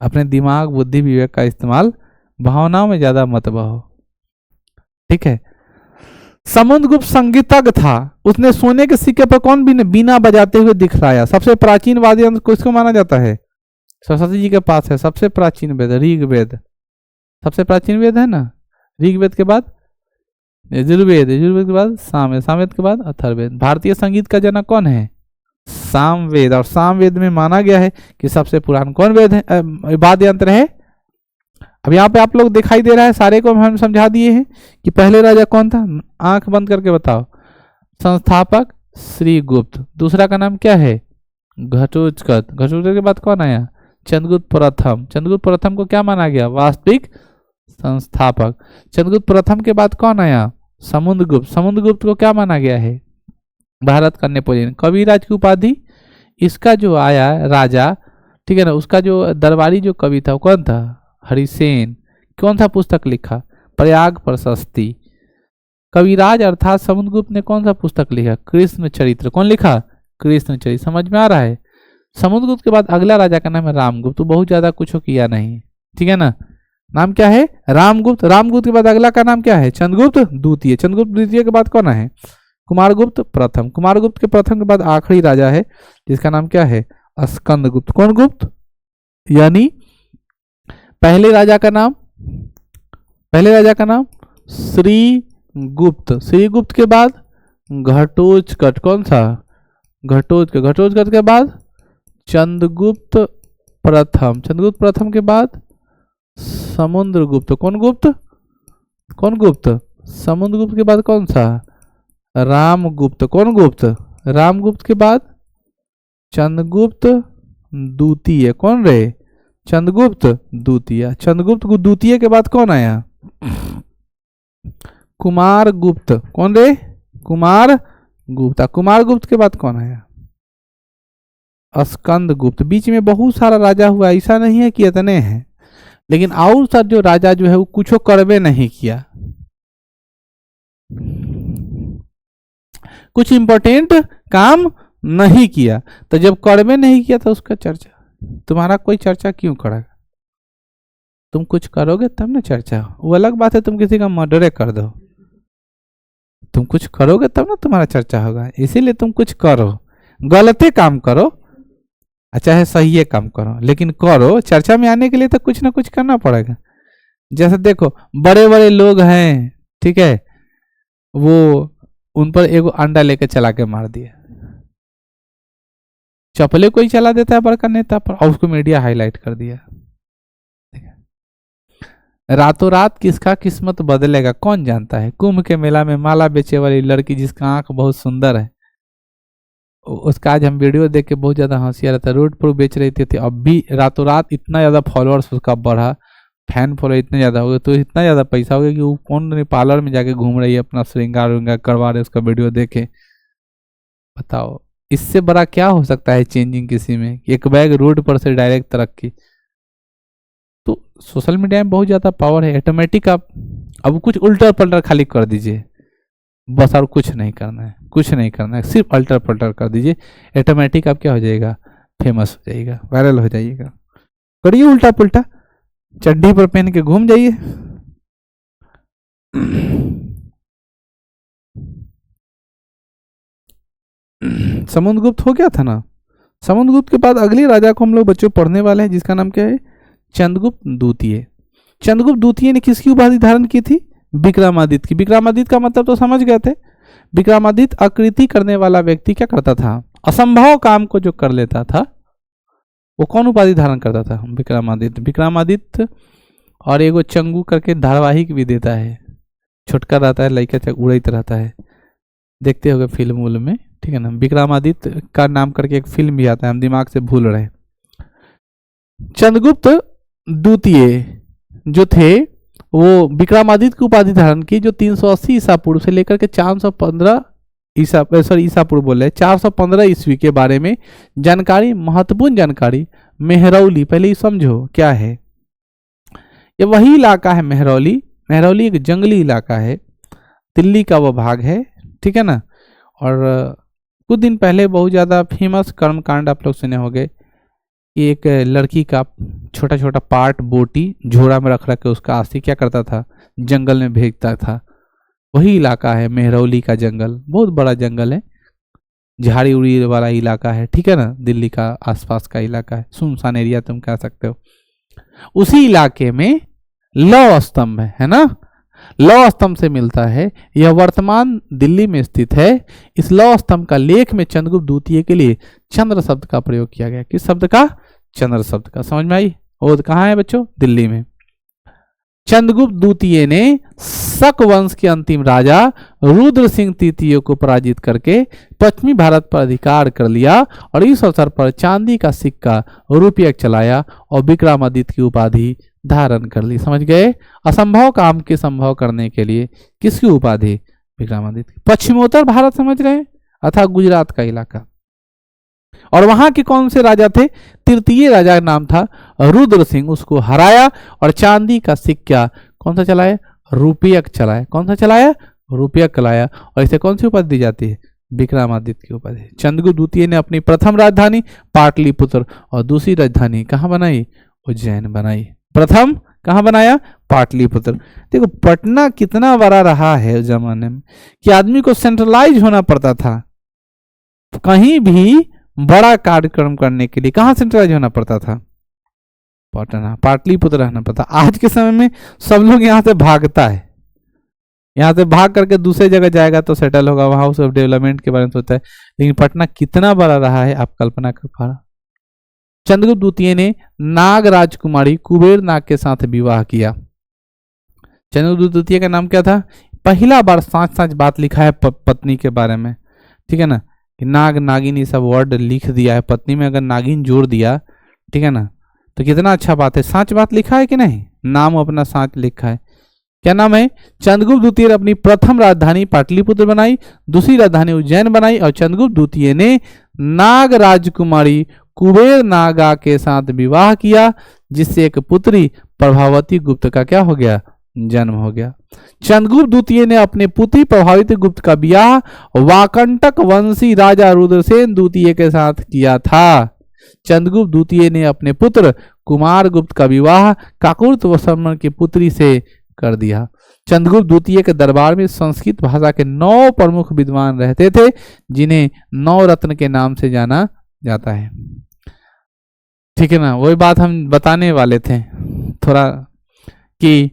अपने दिमाग बुद्धि विवेक का इस्तेमाल, भावनाओं में ज्यादा मत बहो, ठीक है। समुद्रगुप्त संगीतज्ञ था, उसने सोने के सिक्के पर कौन बीना बजाते हुए दिखलाया। सबसे प्राचीन वाद्य यंत्र किसको माना जाता है? सरस्वती जी के पास है सबसे प्राचीन वेद, ऋग्वेद। सबसे प्राचीन वेद है ना, ऋग्वेद के बाद यजुर्वेद, यजुर्वेद के बाद सामवेद, सामवेद के बाद अथर्ववेद। भारतीय संगीत का जनक कौन है? सामवेद। और सामवेद में माना गया है कि सबसे पुराना कौन वेद है, वाद्य यंत्र है? अब यहाँ पे आप लोग दिखाई दे रहा है, सारे को हम समझा दिए हैं कि पहले राजा कौन था। आंख बंद करके बताओ। संस्थापक श्रीगुप्त। दूसरा का नाम क्या है? घटोत्कच। घटोत्कच के बाद कौन आया? चंद्रगुप्त प्रथम। चंद्रगुप्त प्रथम को क्या माना गया? वास्तविक संस्थापक। चंद्रगुप्त प्रथम के बाद कौन आया? समुद्रगुप्त। समुद्रगुप्त को क्या माना गया है? भारत का नेपोलियन। कविराज की उपाधि इसका जो आया राजा, ठीक है ना, उसका जो दरबारी जो कवि था वो कौन था? हरिसेन। कौन सा पुस्तक लिखा? प्रयाग प्रशस्ति। कविराज अर्थात समुद्रगुप्त ने कौन सा पुस्तक लिखा? कृष्ण चरित्र। कौन लिखा? कृष्ण चरित्र। समझ में आ रहा है? समुद्रगुप्त के बाद अगला राजा का नाम है रामगुप्त। तो बहुत ज्यादा कुछ किया नहीं, ठीक है ना। नाम क्या है? रामगुप्त। रामगुप्त के बाद अगला का नाम क्या है? चंद्रगुप्त द्वितीय। चंद्रगुप्त द्वितीय के बाद कौन है? कुमारगुप्त प्रथम। कुमारगुप्त के प्रथम के बाद आखिरी राजा है जिसका नाम क्या है? स्कंदगुप्त। कौन गुप्त? यानी पहले राजा का नाम, पहले राजा का नाम श्रीगुप्त। श्रीगुप्त के बाद घटोत्कच। कौन सा? घटोत्कच। घटोत्कच के बाद चंद्रगुप्त प्रथम। चंद्रगुप्त प्रथम के बाद समुद्रगुप्त। कौन गुप्त? कौन गुप्त? समुद्रगुप्त के बाद कौन सा? रामगुप्त। कौन गुप्त? रामगुप्त के बाद चंद्रगुप्त द्वितीय। कौन रे? चंद्रगुप्त द्वितीय। चंद्रगुप्त द्वितीय के बाद कौन आया? कुमारगुप्त। कौन रे? कुमारगुप्त। कुमारगुप्त के बाद कौन आया? स्कंदगुप्त। बीच में बहुत सारा राजा हुआ, ऐसा नहीं है कि इतने हैं, लेकिन और सब जो राजा जो है वो कुछ करवे नहीं किया, कुछ इंपॉर्टेंट काम नहीं किया। तो जब करवे नहीं किया तो उसका चर्चा, तुम्हारा कोई चर्चा क्यों करेगा? तुम कुछ करोगे तब ना चर्चा। वो अलग बात है तुम किसी का मर्डर कर दो, तुम कुछ करोगे तब ना तुम्हारा चर्चा होगा। इसीलिए तुम कुछ करो, गलते काम करो चाहे सही काम करो, लेकिन करो। चर्चा में आने के लिए तो कुछ ना कुछ करना पड़ेगा। जैसे देखो बड़े बड़े लोग हैं, ठीक है, वो उन पर एगो अंडा लेके चला के मार दिया, चपले कोई चला देता है बड़का नेता पर और उसको मीडिया हाईलाइट कर दिया। रातों रात किसका किस्मत बदलेगा कौन जानता है। कुंभ के मेला में माला बेचे वाली लड़की जिसका आंख बहुत सुंदर है, उसका आज हम वीडियो देख के बहुत ज्यादा हंसी आ रहा था। रोड पर बेच रही थी, अब भी रातों रात इतना ज्यादा फॉलोअर्स उसका बढ़ा, फैन फॉलो इतने ज्यादा हो गए, तो इतना ज्यादा पैसा हो गया कि वो कौन पार्लर में जाके घूम रही है, अपना श्रृंगार व्रृंगार करवा रहे, उसका वीडियो देखे। बताओ इससे बड़ा क्या हो सकता है चेंजिंग किसी में? एक बैग रोड पर से डायरेक्ट तरक्की। तो सोशल मीडिया में बहुत ज्यादा पावर है। ऑटोमेटिक आप अब कुछ उल्टा पल्टर खाली कर दीजिए बस, और कुछ नहीं करना है, कुछ नहीं करना है, सिर्फ अल्टर पल्टर कर दीजिए, ऑटोमेटिक आप क्या हो जाएगा? फेमस हो जाइएगा, वायरल हो जाइएगा। करिए उल्टा पुल्टा, चड्डी पर पहन के घूम जाइए। समुद्रगुप्त हो गया था ना। समुद्रगुप्त के बाद अगले राजा को हम लोग बच्चों पढ़ने वाले हैं जिसका नाम क्या है? चंद्रगुप्त द्वितीय। चंद्रगुप्त द्वितीय ने किसकी उपाधि धारण की थी? विक्रमादित्य की। विक्रमादित्य का मतलब तो समझ गए थे। विक्रमादित्य आकृति करने वाला व्यक्ति क्या करता था? असंभव काम को जो कर लेता था वो कौन उपाधि धारण करता था? विक्रमादित्य। विक्रमादित्य और एगो चंगू करके धारावाहिक भी देता है, छुटका रहता है, लड़का उड़ते रहता है, देखते होगे फिल्म उल्म में, ठीक है ना। विक्रमादित्य का नाम करके एक फिल्म भी आता है, हम दिमाग से भूल रहे हैं। चंद्रगुप्त द्वितीय जो थे वो विक्रमादित्य की उपाधि धारण की, जो 380 ईसा पूर्व से लेकर के 415 ईसा पूर्व बोले 415 ईस्वी के बारे में जानकारी, महत्वपूर्ण जानकारी। मेहरौली, पहले ही समझो क्या है। ये वही इलाका है मेहरौली। मेहरौली एक जंगली इलाका है, दिल्ली का वो भाग है, ठीक है ना। और कुछ दिन पहले बहुत ज़्यादा फेमस कर्मकांड आप लोग सुने होंगे, एक लड़की का छोटा छोटा पार्ट बोटी झोड़ा में रख के उसका अस्थि क्या करता था, जंगल में भेजता था। वही इलाका है मेहरौली का जंगल, बहुत बड़ा जंगल है, झाड़ी उड़ी वाला इलाका है, ठीक है ना। दिल्ली का आसपास का इलाका है, सुनसान एरिया तुम कह सकते हो। उसी इलाके में लौह स्तंभ है ना, लौह स्तंभ से मिलता है। यह वर्तमान दिल्ली में स्थित है। इस लौह स्तंभ का लेख में चंद्रगुप्त द्वितीय के लिए चंद्र शब्द का प्रयोग किया गया। किस शब्द का? चंद्र शब्द का। समझ में आई? और कहाँ है बच्चों? दिल्ली में। चंद्रगुप्त द्वितीय ने शक वंश के अंतिम राजा रुद्र सिंह तृतीय को पराजित करके पश्चिमी भारत पर अधिकार कर लिया और इस अवसर पर चांदी का सिक्का रुपया चलाया और विक्रमादित्य की उपाधि धारण कर ली। समझ गए? असंभव काम के संभव करने के लिए किसकी उपाधि? विक्रमादित्य। पश्चिमोत्तर भारत समझ रहे हैं, अर्थात गुजरात का इलाका। और वहां के कौन से राजा थे? तृतीय राजा का नाम था रुद्र सिंह, उसको हराया और चांदी का सिक्का कौन सा चलाया? रुपयक चलाया। कौन सा चलाया? रुपयक चलाया। और इसे कौन सी उपाधि दी जाती है? विक्रमादित्य की उपाधि। चंद्रगुप्त द्वितीय ने अपनी प्रथम राजधानी पाटलिपुत्र और दूसरी राजधानी कहाँ बनाई? उज्जैन बनाई। प्रथम कहाँ बनाया? पाटलिपुत्र। देखो पटना कितना बड़ा रहा है उस जमाने में कि आदमी को सेंट्रलाइज होना पड़ता था। कहीं भी बड़ा कार्यक्रम करने के लिए कहाँ सेंट्रलाइज होना पड़ता था? पटना, पाटलिपुत्र रहना पड़ता। आज के समय में सब लोग यहाँ से भागता है, यहाँ से भाग करके दूसरे जगह जाएगा तो सेटल होगा, वहां सब डेवलपमेंट के बारे में सोचता है। लेकिन पटना कितना बड़ा रहा है आप कल्पना कर पा रहे। चंद्रगुप्त द्वितीय ने नाग राजकुमारी कुबेर नाग के साथ विवाह किया। चंद्रगुप्त द्वितीय का नाम क्या था? पहला बार साच बात लिखा है पत्नी के बारे में, ठीक है ना, कि नाग नागिन ये सब वर्ड लिख दिया है। पत्नी में अगर नागिन जोड़ दिया, ठीक है ना, तो कितना अच्छा बात है। साच बात लिखा है कि नहीं? नाम अपना साच लिखा है। क्या नाम है? चंद्रगुप्त द्वितीय ने अपनी प्रथम राजधानी पाटलिपुत्र बनाई, दूसरी राजधानी उज्जैन बनाई और चंद्रगुप्त द्वितीय ने नाग राजकुमारी कुबेर नागा के साथ विवाह किया, जिससे एक पुत्री प्रभावती गुप्त का क्या हो गया? जन्म हो गया। चंद्रगुप्त द्वितीय ने अपने पुत्री प्रभावती गुप्त का विवाह वाकंटक वंशी राजा रुद्रसेन द्वितीय के साथ किया था। चंद्रगुप्त द्वितीय ने अपने पुत्र कुमार गुप्त का विवाह काकुर्त वसमन की पुत्री से कर दिया। चंद्रगुप्त द्वितीय के दरबार में संस्कृत भाषा के 9 प्रमुख विद्वान रहते थे, जिन्हें 9 रत्न के नाम से जाना जाता है। ठीक है ना, वही बात हम बताने वाले थे थोड़ा, कि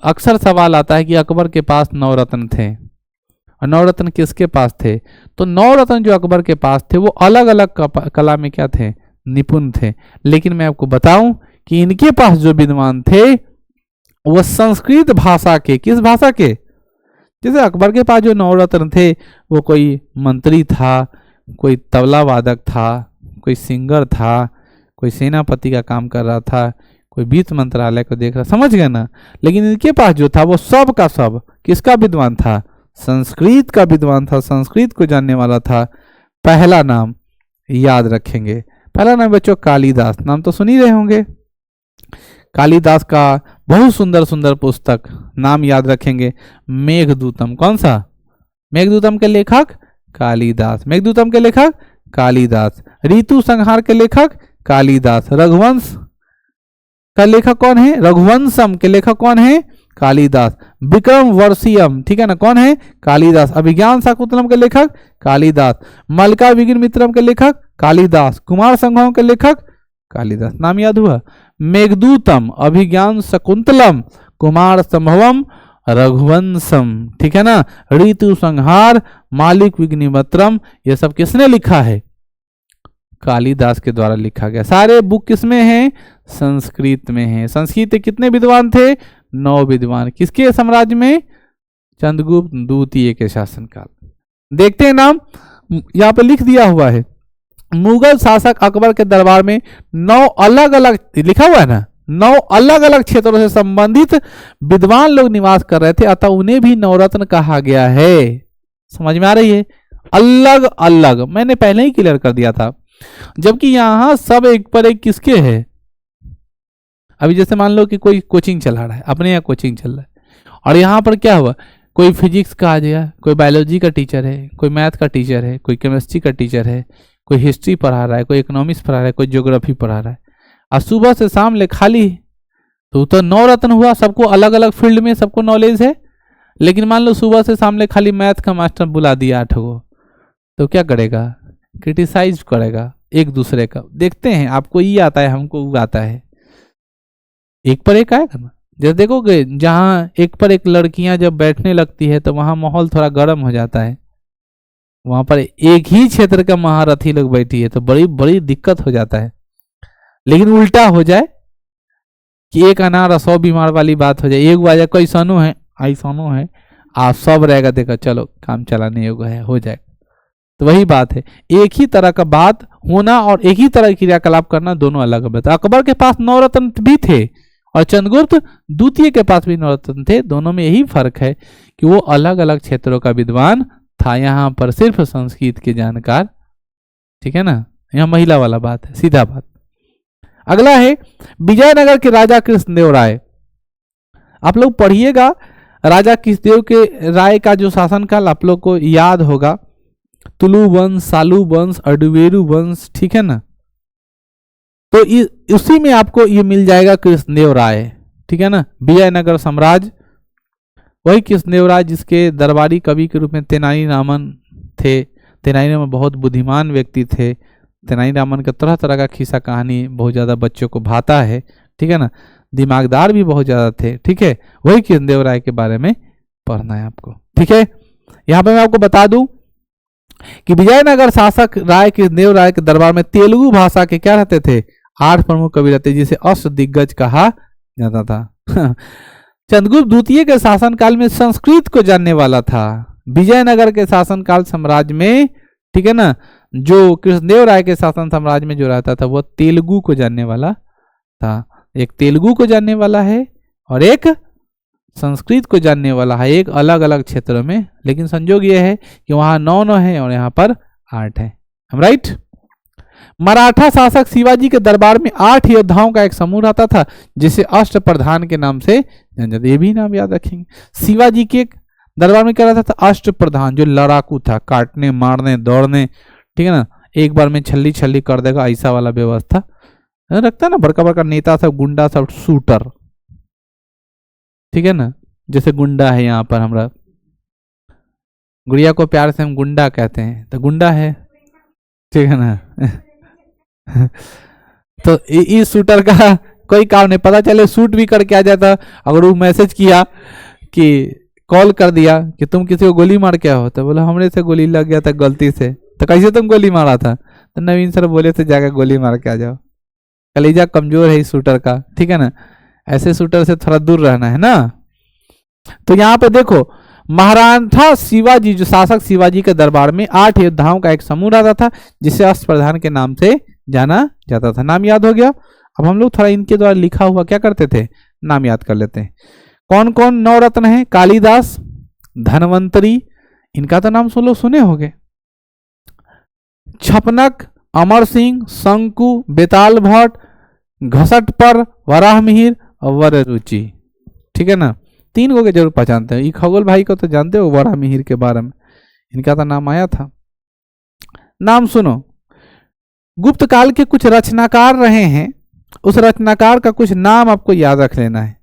अक्सर सवाल आता है कि अकबर के पास 9 रत्न थे, और 9 रत्न किसके पास थे? तो 9 रत्न जो अकबर के पास थे वो अलग अलग कला में क्या थे? निपुण थे। लेकिन मैं आपको बताऊं कि इनके पास जो विद्वान थे वो संस्कृत भाषा के, किस भाषा के? जैसे अकबर के पास जो 9 रत्न थे वो कोई मंत्री था, कोई तबला वादक था, कोई सिंगर था, कोई सेनापति का काम कर रहा था, कोई वित्त मंत्रालय को देख रहा, समझ गए ना। लेकिन इनके पास जो था वो सब का सब किसका विद्वान था? संस्कृत का विद्वान था, संस्कृत को जानने वाला था। पहला नाम याद रखेंगे, पहला नाम बच्चों कालिदास। नाम तो सुन ही रहे होंगे। कालिदास का बहुत सुंदर सुंदर पुस्तक, नाम याद रखेंगे, मेघदूतम। कौन सा? मेघदूतम के लेखक कालिदास। मेघदूतम के लेखक कालिदास। ऋतु संहार के लेखक कालिदास। रघुवंश का लेखक कौन है? रघुवंशम के लेखक कौन है? कालिदास। विक्रम वर्षियम, ठीक है ना, कौन है? कालिदास। अभिज्ञान शाकुंतलम के लेखक कालिदास। मल्लिका विगिमित्रम के लेखक कालिदास। कुमार संभवम के लेखक कालिदास। नाम याद हुआ? मेघदूतम, अभिज्ञान शाकुंतलम, कुमार संभवम, रघुवंशम, ठीक है ना। ऋतु संहार, मालिक विघ्निमित्रम, ये सब किसने लिखा है? कालिदास के द्वारा लिखा गया। सारे बुक किसमें हैं? संस्कृत में है। संस्कृत के कितने विद्वान थे? 9 विद्वान। किसके साम्राज्य में? चंद्रगुप्त द्वितीय के शासनकाल। देखते हैं नाम, यहाँ पे लिख दिया हुआ है। मुगल शासक अकबर के दरबार में 9 अलग अलग, लिखा हुआ है ना, 9 अलग अलग क्षेत्रों से संबंधित विद्वान लोग निवास कर रहे थे, अतः उन्हें भी नवरत्न कहा गया है। समझ में आ रही है? अलग अलग, मैंने पहले ही क्लियर कर दिया था। जबकि यहां सब एक पर एक किसके है? अभी जैसे मान लो कि कोई कोचिंग चला रहा है, अपने यहाँ कोचिंग चल रहा है, और यहाँ पर क्या हुआ, कोई फिजिक्स का आ गया, कोई बायोलॉजी का टीचर है, कोई मैथ का टीचर है, कोई केमिस्ट्री का टीचर है, कोई हिस्ट्री पढ़ा रहा है, कोई इकोनॉमिक्स पढ़ा रहा है, कोई ज्योग्राफी पढ़ा रहा है, और सुबह से शाम ले खाली, तो 9 रत्न हुआ। सबको अलग अलग फील्ड में सबको नॉलेज है। लेकिन मान लो सुबह से शाम ले खाली मैथ का मास्टर बुला दिया 8 को, तो क्या करेगा? क्रिटिसाइज करेगा एक दूसरे का। देखते हैं, आपको ये आता है, हमको वो आता है, एक पर एक आएगा ना। जैसे देखोगे जहाँ एक पर एक लड़कियां जब बैठने लगती है तो वहां माहौल थोड़ा गर्म हो जाता है। वहां पर एक ही क्षेत्र का महारथी लोग बैठी है तो बड़ी बड़ी दिक्कत हो जाता है। लेकिन उल्टा हो जाए कि एक अनार और 100 बीमार वाली बात हो जाए, एक बाजा कोई सनो है, ऐसानो है, आप सब रहेगा, देखा चलो काम चलाने योग्य है, हो जाए। तो वही बात है, एक ही तरह का बात होना और एक ही तरह की क्रियाकलाप करना दोनों अलग बात। अकबर के पास 9 रत्न भी थे और चंद्रगुप्त द्वितीय के पास भी 9 रत्न थे। दोनों में यही फर्क है कि वो अलग अलग क्षेत्रों का विद्वान था, यहाँ पर सिर्फ संस्कृत के जानकार। ठीक है ना, यहाँ महिला वाला बात है, सीधा बात। अगला है विजयनगर के राजा कृष्णदेव राय। आप लोग पढ़िएगा, राजा कृष्णदेव के राय का जो शासनकाल आप लोग को याद होगा, तुलु वंश, सालू वंश, अडुवेरु वंश, ठीक है ना। तो उसी में आपको ये मिल जाएगा कृष्णदेव राय, ठीक है ना। विजयनगर साम्राज्य, वही कृष्णदेव राय जिसके दरबारी कवि के रूप में तेनाली रामन थे। तेनाली रामन बहुत बुद्धिमान व्यक्ति थे। तेनाली रामन का तरह तरह का खिस्सा कहानी बहुत ज़्यादा बच्चों को भाता है, ठीक है ना। दिमागदार भी बहुत ज़्यादा थे, ठीक है। वही कृष्णदेव राय के बारे में पढ़ना है आपको, ठीक है। यहाँ पे मैं आपको बता दूं कि विजयनगर शासक राय कृष्णदेव राय के दरबार में तेलुगु भाषा के क्या रहते थे? 8 प्रमुख कवि रहते, जिसे अष्ट दिग्गज कहा जाता था। चंद्रगुप्त द्वितीय के शासनकाल में संस्कृत को जानने वाला था। विजयनगर के शासनकाल साम्राज्य में, ठीक है ना, जो कृष्णदेव राय के शासन साम्राज्य में जो रहता था वो तेलुगु को जानने वाला था। एक तेलुगु को जानने वाला है और एक संस्कृत को जानने वाला है, एक अलग अलग क्षेत्रों में। लेकिन संजोग ये है कि वहां 9 है और यहाँ पर 8 है। हम राइट। मराठा शासक शिवाजी के दरबार में 8 योद्धाओं का एक समूह रहता था, जिसे अष्ट प्रधान के नाम से जाना जाता है। ये भी नाम याद रखेंगे। शिवाजी के दरबार में क्या रहता था? अष्ट प्रधान, जो लड़ाकू था, काटने मारने दौड़ने, ठीक है ना, एक बार में छल्ली छल्ली कर देगा, ऐसा वाला व्यवस्था रखता है ना। बड़का बड़का नेता सब, गुंडा सब, शूटर, ठीक है ना। जैसे गुंडा है यहाँ पर, हमरा गुड़िया को प्यार से हम गुंडा कहते हैं, तो गुंडा है, ठीक है ना। तो इस शूटर का कोई काम नहीं, पता चले शूट भी करके आ जाता। अगर वो मैसेज किया कि कॉल कर दिया कि तुम किसी को गोली मार के आओ, तो बोला हमरे से गोली लग गया था गलती से। तो कैसे तुम गोली मारा था? तो नवीन सर बोले थे जाकर गोली मार के आ जाओ। कलेजा कमजोर है इस शूटर का, ठीक है ना। ऐसे शूटर से थोड़ा दूर रहना है ना। तो यहाँ पे देखो, महाराणा शिवाजी, जो शासक शिवाजी के दरबार में 8 योद्धाओं का एक समूह रहता था, जिसे अष्ट प्रधान के नाम से जाना जाता था। नाम याद हो गया। अब हम लोग थोड़ा इनके द्वारा लिखा हुआ क्या करते थे, नाम याद कर लेते हैं। कौन कौन 9 रत्न है? कालिदास, धनवंतरी, इनका तो नाम सुने होंगे। छपनक, अमर सिंह, शंकु, बेताल भट्ट, घसटपर, वराहमिहिर और वररुचि, ठीक है ना। 3 को के जरूर पहचानते हैं। खगोल भाई को तो जानते हो, वराहमिहिर के बारे में इनका तो नाम आया था। नाम सुनो। गुप्त काल के कुछ रचनाकार रहे हैं, उस रचनाकार का कुछ नाम आपको याद रख लेना है।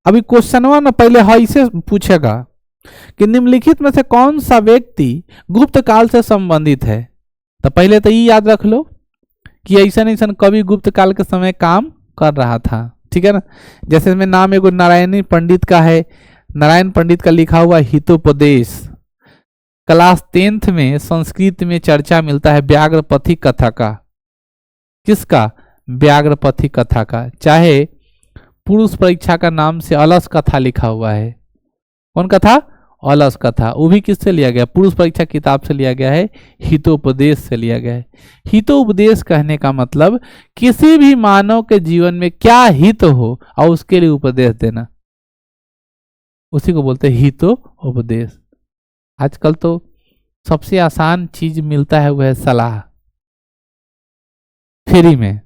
अभी क्वेश्चनवा ना पहले हाई से पूछेगा कि निम्नलिखित में से कौन सा व्यक्ति गुप्त काल से संबंधित है। तो पहले तो ये याद रख लो कि ऐसा ऐसा कवि गुप्त काल के समय काम कर रहा था, ठीक है ना। जैसे इसमें नाम एगो नारायणी पंडित का है। नारायण पंडित का लिखा हुआ हितोपदेश, क्लास 10th में संस्कृत में चर्चा मिलता है व्याघ्रपथी कथा का। किसका? व्याघ्रपथी कथा का, चाहे पुरुष परीक्षा का नाम से अलस कथा लिखा हुआ है। कौन कथा? अलस कथा। वो भी किससे लिया गया? पुरुष परीक्षा किताब से लिया गया है, हितोपदेश से लिया गया है। हितोपदेश कहने का मतलब किसी भी मानव के जीवन में क्या हित हो और उसके लिए उपदेश देना, उसी को बोलते हैं हितोपदेश। आजकल तो सबसे आसान चीज मिलता है वह है सलाह, फ्री में।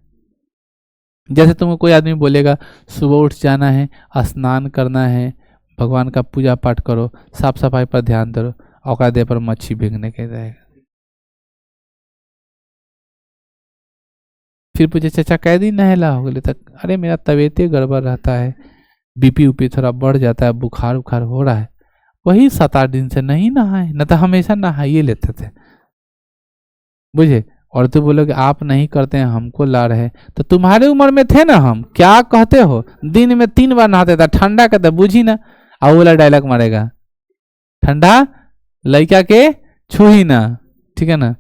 जैसे तुमको कोई आदमी बोलेगा सुबह उठ जाना है, स्नान करना है, भगवान का पूजा पाठ करो, साफ सफाई पर ध्यान दो, औकात दे पर मच्छी भीगने के जाएगा। फिर पूछे चाचा कै दिन नहला हो गए तक? अरे मेरा तबीयत गड़बड़ रहता है, बीपी उपी थोड़ा बढ़ जाता है, बुखार उखार हो रहा है। वही 7-8 दिन से नहीं नहाए, न तो हमेशा नहाइए लेते थे, बुझे। और तो बोलोगे आप नहीं करते हैं, हमको ला रहे, तो तुम्हारे उम्र में थे ना हम, क्या कहते हो दिन में 3 बार नहाते था, ठंडा कहते बुझी ना। और वाला डायलॉग मारेगा, ठंडा लड़का के छुही ना, ठीक है ना,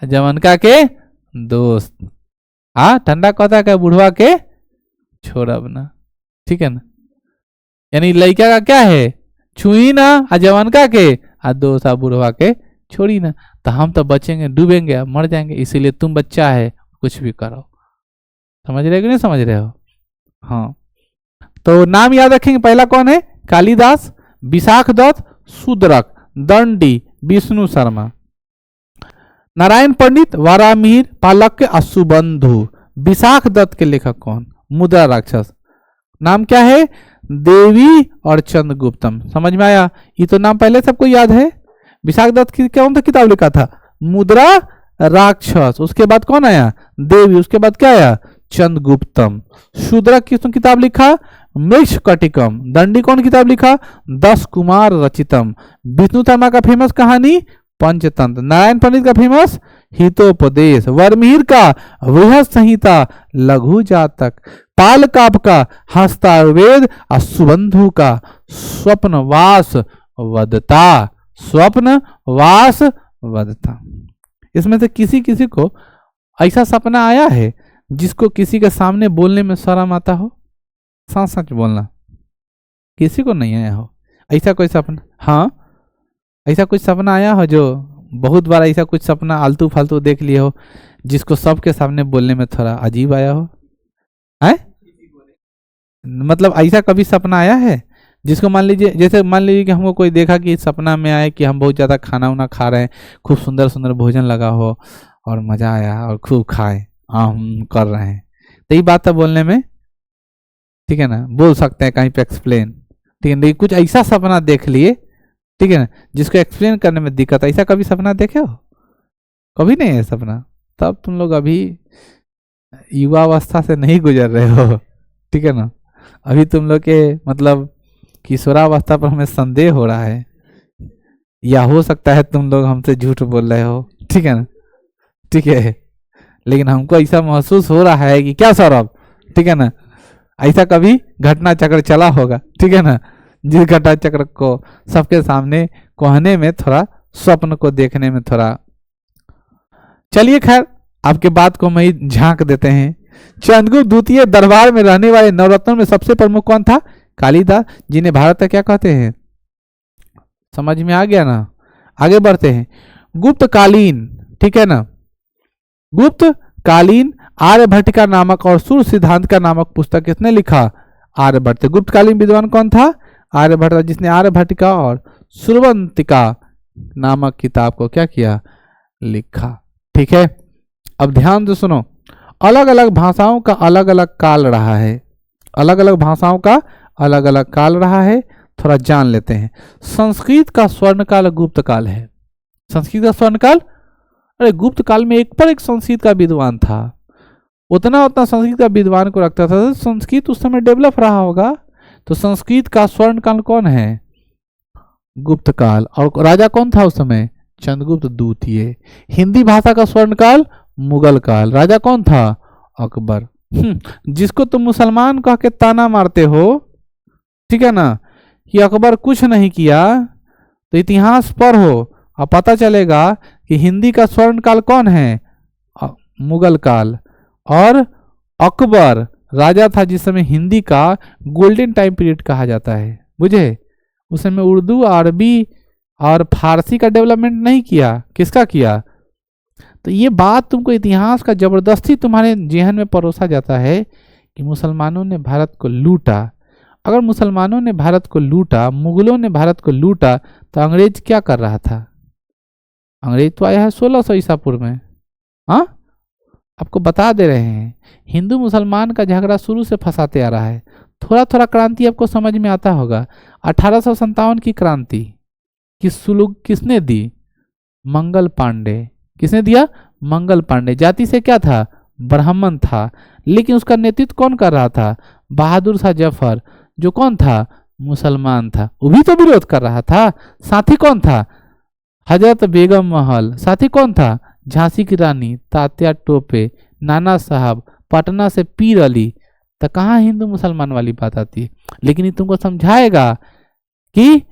जवानका के दोस्त। हाँ, ठंडा कहता है बुढ़वा के छोड़ब ना, ठीक है ना। यानी लड़का का क्या है? छुई ना, आ जवानका के आ दोस्त, आ बुढ़वा के छोड़ी ना। तो हम तो बचेंगे, डूबेंगे, मर जाएंगे, इसीलिए तुम बच्चा है, कुछ भी करो। समझ रहे हो कि नहीं समझ रहे हो? हाँ, तो नाम याद रखेंगे। पहला कौन है? कालिदास, विशाख दत्त, शूद्रक, दंडी, विष्णु शर्मा। नारायण पंडित, वारामिहिर, पालक्य, असुबंधु। विशाख दत्त के लेखक कौन? मुद्रा राक्षस। नाम क्या है? देवी और चंद्रगुप्तम। समझ में आया? ये तो नाम पहले सबको याद है। विशाख दत्त की कौन सा किताब लिखा था? मुद्रा राक्षस। उसके बाद कौन आया? देवी। उसके बाद क्या आया? चंद्रगुप्तम। शूद्रक किसने किताब लिखा? मृच्छकटिकम। दंडी कौन किताब लिखा? 10 कुमार रचितम। विष्णु शर्मा का फेमस कहानी पंचतंत्र। नारायण पंडित का फेमस हितोपदेश। वाल्मीकि का बृहद संहिता, लघु जातक। पाल काव्य का हस्तावेद। और सुबंधु का स्वप्नवास वदता। स्वप्नवास वदता। इसमें से किसी किसी को ऐसा सपना आया है जिसको किसी के सामने बोलने में शर्म आता हो? सच सच बोलना। किसी को नहीं आया हो ऐसा कोई सपना? हाँ, ऐसा कुछ सपना आया हो जो बहुत बार ऐसा कुछ सपना आलतू फालतू देख लिए हो जिसको सबके सामने बोलने में थोड़ा अजीब आया हो? है मतलब ऐसा कभी सपना आया है जिसको मान लीजिए, जैसे मान लीजिए कि हमको कोई देखा कि सपना में आए कि हम बहुत ज़्यादा खाना उना खा रहे हैं, खूब सुंदर सुंदर भोजन लगा हो और मज़ा आया और खूब खाए हम कर रहे हैं, तो ये बात है बोलने में, ठीक है ना, बोल सकते हैं कहीं पे एक्सप्लेन, ठीक है। लेकिन कुछ ऐसा सपना देख लिए, ठीक है ना, जिसको एक्सप्लेन करने में दिक्कत, ऐसा कभी सपना देखे हो? कभी नहीं है सपना? तब तुम लोग अभी युवा अवस्था से नहीं गुजर रहे हो, ठीक है ना। अभी तुम लोग के मतलब किशोरावस्था पर हमें संदेह हो रहा है, या हो सकता है तुम लोग हमसे झूठ बोल रहे हो, ठीक है ना, ठीक है। लेकिन हमको ऐसा महसूस हो रहा है कि क्या सौरभ, ठीक है ना, ऐसा कभी घटना चक्र चला होगा, ठीक है ना, जिस घटना चक्र को सबके सामने कहने में थोड़ा, स्वप्न को देखने में थोड़ा। चलिए खैर, आपके बात को मैं झांक देते हैं। चंद्रगुप्त द्वितीय दरबार में रहने वाले नवरत्नों में सबसे प्रमुख कौन था? कालिदास, जिन्हें भारत का क्या कहते हैं? समझ में आ गया ना? आगे बढ़ते हैं। गुप्तकालीन, ठीक है ना, गुप्तकालीन आर्यभट्टिका नामक और सूर्य सिद्धांत का नामक पुस्तक किसने लिखा? आर्यभट्ट। गुप्तकालीन विद्वान कौन था? आर्यभट्ट, जिसने आर्यभट्टिका और सूर्यवंतिका नामक किताब को क्या किया? लिखा, ठीक है। अब ध्यान से सुनो, अलग अलग भाषाओं का अलग अलग काल रहा है, अलग अलग भाषाओं का अलग अलग काल रहा है, थोड़ा जान लेते हैं। संस्कृत का स्वर्णकाल गुप्त काल है। संस्कृत का स्वर्णकाल, अरे गुप्त काल में एक पर एक संस्कृत का विद्वान था, उतना उतना संस्कृत का विद्वान को रखता था, संस्कृत उस समय डेवलप रहा होगा। तो संस्कृत का स्वर्णकाल कौन है? गुप्त काल। और राजा कौन था उस समय? चंद्रगुप्त द्वितीय। हिंदी भाषा का स्वर्णकाल मुगल काल। राजा कौन था? अकबर। जिसको तुम मुसलमान कह के ताना मारते हो, ठीक है ना, कि अकबर कुछ नहीं किया, तो इतिहास पढ़ो और पता चलेगा कि हिंदी का स्वर्णकाल कौन है? मुगल काल। और अकबर राजा था जिस समय हिंदी का गोल्डन टाइम पीरियड कहा जाता है, बुझे। उस समय उर्दू, अरबी और फारसी का डेवलपमेंट नहीं किया, किसका किया। तो ये बात तुमको इतिहास का जबरदस्ती तुम्हारे जेहन में परोसा जाता है कि मुसलमानों ने भारत को लूटा। अगर मुसलमानों ने भारत को लूटा, मुगलों ने भारत को लूटा, तो अंग्रेज क्या कर रहा था। अंग्रेज तो आया है 1600 ईसा पूर्व में। हाँ, आपको बता दे रहे हैं, हिंदू मुसलमान का झगड़ा शुरू से फंसाते आ रहा है। थोड़ा थोड़ा क्रांति आपको समझ में आता होगा। 1857 की क्रांति की सुलूक किसने दी, मंगल पांडे। किसने दिया, मंगल पांडे। जाति से क्या था, ब्राह्मण था, लेकिन उसका नेतृत्व कौन कर रहा था, बहादुर शाह जफर, जो कौन था, मुसलमान था। वो भी तो विरोध कर रहा था। साथी कौन था, हजरत बेगम महल। साथी कौन था, झांसी की रानी, तात्या टोपे, नाना साहब, पटना से पीर अली। तो कहाँ हिंदू मुसलमान वाली बात आती है। लेकिन ये तुमको समझाएगा कि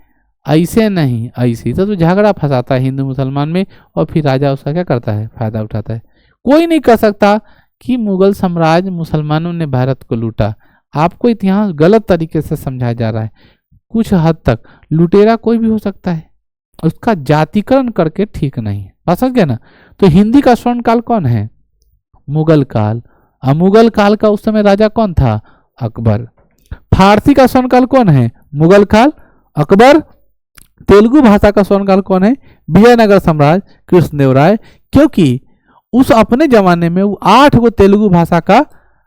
ऐसे नहीं, ऐसे तो झगड़ा फंसाता है हिंदू मुसलमान में, और फिर राजा उसका क्या करता है, फायदा उठाता है। कोई नहीं कह सकता कि मुगल साम्राज्य मुसलमानों ने भारत को लूटा। आपको इतिहास गलत तरीके से समझाया जा रहा है। कुछ हद तक लुटेरा कोई भी हो सकता है, उसका जातिकरण करके ठीक नहीं है। बात समझ गया ना। तो हिंदी का स्वर्ण काल कौन है, मुगल काल। और मुगल काल का उस समय राजा कौन था, अकबर। फारसी का स्वर्ण काल कौन है, मुगल काल, अकबर। तेलुगु भाषा का स्वर्ण काल कौन है, विजयनगर साम्राज्य, कृष्णदेवराय। क्योंकि उस अपने जमाने में वो 8 गो तेलुगु भाषा का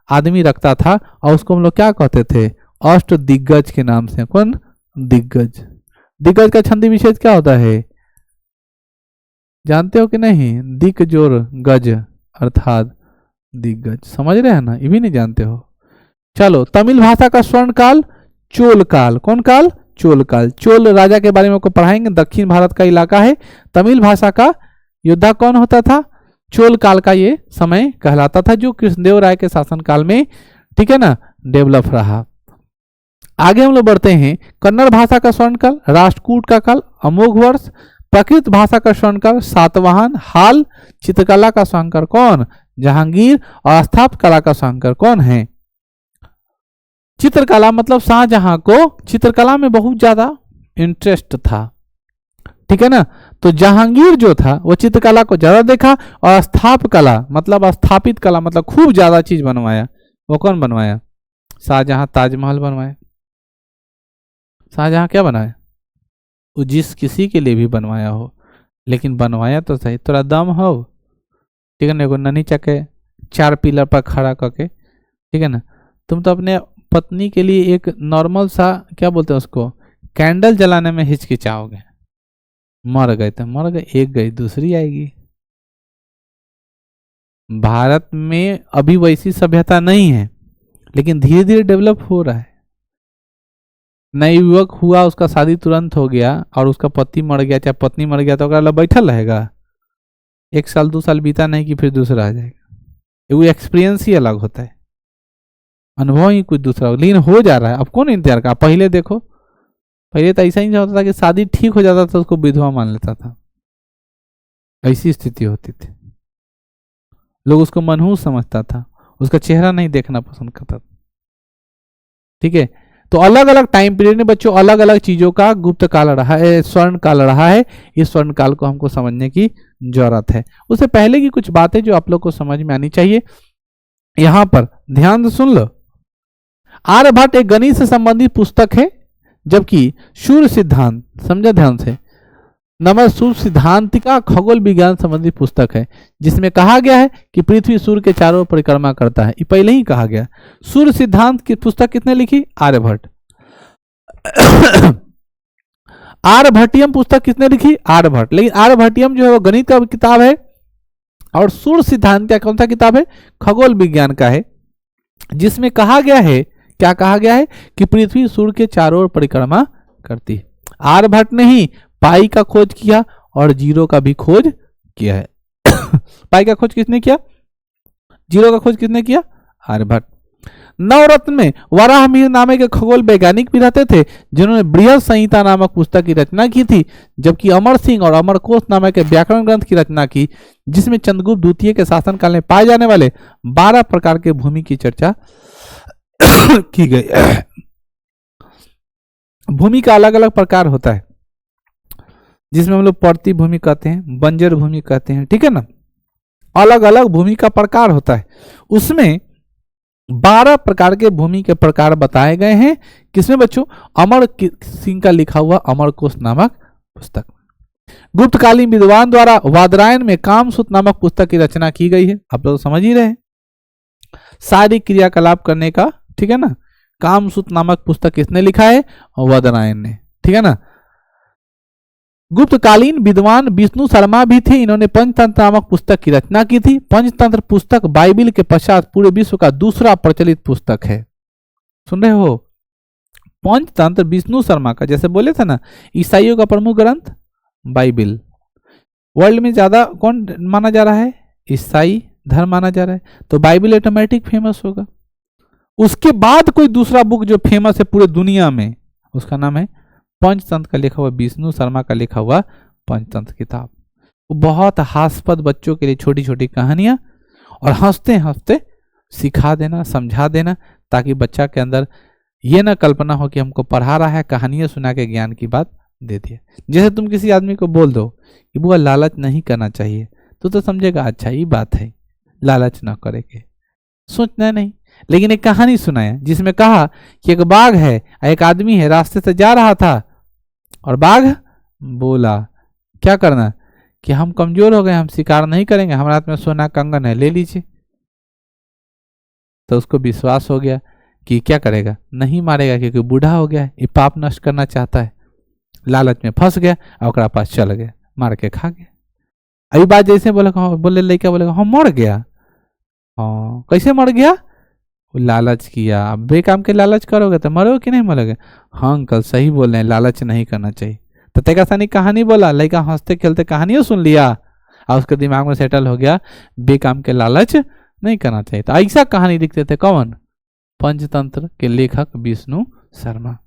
आदमी रखता था, और उसको हम लोग क्या कहते थे, अष्ट दिग्गज के नाम से। कौन, दिग्गज। दिग्गज का छंदी विशेष क्या होता है, जानते हो कि नहीं, दिक जोर गज अर्थात दिग्गज। समझ रहे हैं ना, ये भी नहीं जानते हो। चलो, तमिल भाषा का स्वर्ण काल, चोल काल। कौन काल, चोल काल। चोल राजा के बारे में आपको पढ़ाएंगे, दक्षिण भारत का इलाका है। तमिल भाषा का योद्धा कौन होता था, चोल काल का ये समय कहलाता था, जो कृष्णदेव राय के शासन काल में, ठीक है ना, डेवलप रहा। आगे हम लोग बढ़ते हैं। कन्नड़ भाषा का स्वर्ण काल, राष्ट्रकूट का काल, अमोघ वर्ष। प्राकृत भाषा का स्वर्ण काल, सातवाहन, हाल। चित्रकला का स्वर्ण कौन, जहांगीर। और स्थापत्य कला का स्वर्ण कौन है, चित्रकला। मतलब शाहजहां को चित्रकला में बहुत ज्यादा इंटरेस्ट था, ठीक है ना। तो जहांगीर जो था वो चित्रकला को ज्यादा देखा, और स्थापत्य कला मतलब स्थापित कला मतलब खूब ज्यादा चीज बनवाया। वो कौन बनवाया, शाहजहां ताजमहल बनवाया। शाहजहां क्या बनाया, वो जिस किसी के लिए भी बनवाया हो, लेकिन बनवाया तो सही। थोड़ा दम हो, ठीक है ना, एगो नन्ही चके 4 पिलर पर खड़ा करके, ठीक है ना। तुम तो अपने पत्नी के लिए एक नॉर्मल सा, क्या बोलते हैं उसको, कैंडल जलाने में हिचकिचाओगे। मर गए तो मर गए, एक गई दूसरी आएगी। भारत में अभी वैसी सभ्यता नहीं है, लेकिन धीरे धीरे डेवलप हो रहा है। नई युवक हुआ, उसका शादी तुरंत हो गया, और उसका पति मर गया, चाहे पत्नी मर गया, तो अगर बैठल रहेगा, 1 साल 2 साल बीता नहीं कि फिर दूसरा आ जाएगा। वो एक्सपीरियंस ही अलग होता है, अनुभव ही कुछ दूसरा हो, लेकिन हो जा रहा है। अब कौन इंतजार का, पहले देखो, पहले तो ऐसा ही होता था कि शादी ठीक हो जाता था उसको विधवा मान लेता था, ऐसी स्थिति होती थी। लोग उसको मनहूस समझता था, उसका चेहरा नहीं देखना पसंद करता था, ठीक है। तो अलग अलग टाइम पीरियड में बच्चों अलग अलग चीजों का गुप्त काल रहा है, स्वर्ण काल रहा है। इस स्वर्ण काल को हमको समझने की जरूरत है। उससे पहले की कुछ बातें जो आप लोग को समझ में आनी चाहिए, यहां पर ध्यान से सुन लो। आर्यभट्ट एक गणित से संबंधित पुस्तक है, जबकि सूर्य सिद्धांत, समझा ध्यान से, नंबर सूर्य सिद्धांत का खगोल विज्ञान संबंधी पुस्तक है, जिसमें कहा गया है कि पृथ्वी सूर्य के चारों परिक्रमा करता है। ये पहले ही कहा गया। सूर्य सिद्धांत की पुस्तक किसने लिखी, आर्यभट्ट। आर्यभट्टियम पुस्तक किसने लिखी, आर्यभट्ट। लेकिन आर्यभट्टियम जो है वो गणित का किताब है, और सूर्य सिद्धांत क्या कौन सा किताब है, खगोल विज्ञान का है, जिसमें कहा गया है, क्या कहा गया है कि पृथ्वी सूर्य के चारों ओर परिक्रमा करती है। आर्यभट्ट ने ही पाई का खोज किया और जीरो का भी खोज किया है। पाई का खोज किसने किया, जीरो का खोज किसने किया, आर्यभट्ट। नवरत्न में वराहमिहिर नामे के खगोल वैज्ञानिक भी रहते थे जिन्होंने बृहद संहिता नामक पुस्तक की रचना की थी, जबकि अमर सिंह और अमरकोश नामक के व्याकरण ग्रंथ की रचना की, जिसमें चंद्रगुप्त द्वितीय के शासनकाल में पाए जाने वाले 12 प्रकार के भूमि की चर्चा की गई। भूमि का अलग अलग प्रकार होता है, जिसमें हम लोग पड़ती भूमि कहते हैं, बंजर भूमि कहते हैं, ठीक है ना, अलग अलग भूमि का प्रकार होता है। उसमें 12 प्रकार के भूमि के प्रकार बताए गए हैं। किसमें बच्चों? अमर सिंह का लिखा हुआ अमरकोश नामक पुस्तक। गुप्तकालीन विद्वान द्वारा वादरायन में कामसूत्र नामक पुस्तक की रचना की गई है। आप लोग समझ ही रहे हैं, शारीरिक क्रियाकलाप करने का, ठीक है ना। कामसूत्र नामक पुस्तक किसने लिखा है? वादरायन ने, ठीक है ना। गुप्तकालीन विद्वान विष्णु शर्मा भी थे, इन्होंने पंचतंत्र नामक पुस्तक की रचना की थी। पंचतंत्र पुस्तक बाइबिल के पश्चात पूरे विश्व का दूसरा प्रचलित पुस्तक है। सुन रहे हो? पंचतंत्र विष्णु शर्मा का, जैसे बोले थे ना ईसाइयों का प्रमुख ग्रंथ बाइबिल, वर्ल्ड में ज्यादा कौन माना जा रहा है? ईसाई धर्म माना जा रहा है, तो बाइबिल ऑटोमेटिक फेमस होगा। उसके बाद कोई दूसरा बुक जो फेमस है पूरे दुनिया में, उसका नाम है पंचतंत्र का लिखा हुआ, विष्णु शर्मा का लिखा हुआ पंचतंत्र किताब। वो बहुत हास्यपद बच्चों के लिए छोटी छोटी कहानियां, और हंसते हंसते सिखा देना, समझा देना, ताकि बच्चा के अंदर ये ना कल्पना हो कि हमको पढ़ा रहा है, कहानियां सुना के ज्ञान की बात दे दिया। जैसे तुम किसी आदमी को बोल दो कि बुआ लालच नहीं करना चाहिए, तो समझेगा अच्छा ये बात है, लालच ना करेंगे, सोचना नहीं। लेकिन एक कहानी सुनाया जिसमें कहा कि एक बाघ है, एक आदमी है, रास्ते से जा रहा था, और बाघ बोला क्या करना, कि हम कमजोर हो गए, हम शिकार नहीं करेंगे, हमारे हाथ में सोना कंगन है, ले लीजिए। तो उसको विश्वास हो गया कि क्या करेगा, नहीं मारेगा, क्योंकि बूढ़ा हो गया है, ये पाप नष्ट करना चाहता है। लालच में फंस गया और ओकरा पास चल गया, मार के खा गया। अभी बात जैसे बोले लड़का बोलेगा हम मर गया। हाँ, कैसे मर गया? लालच किया। अब बेकाम के लालच करोगे तो मरोगे कि नहीं मरोगे? हाँ अंकल सही बोल रहे हैं, लालच नहीं करना चाहिए। तो तेका सानी कहानी बोला, लड़का हंसते खेलते कहानियों सुन लिया और उसके दिमाग में सेटल हो गया बेकाम के लालच नहीं करना चाहिए। तो ऐसा कहानी लिखते थे कौन? पंचतंत्र के लेखक विष्णु शर्मा।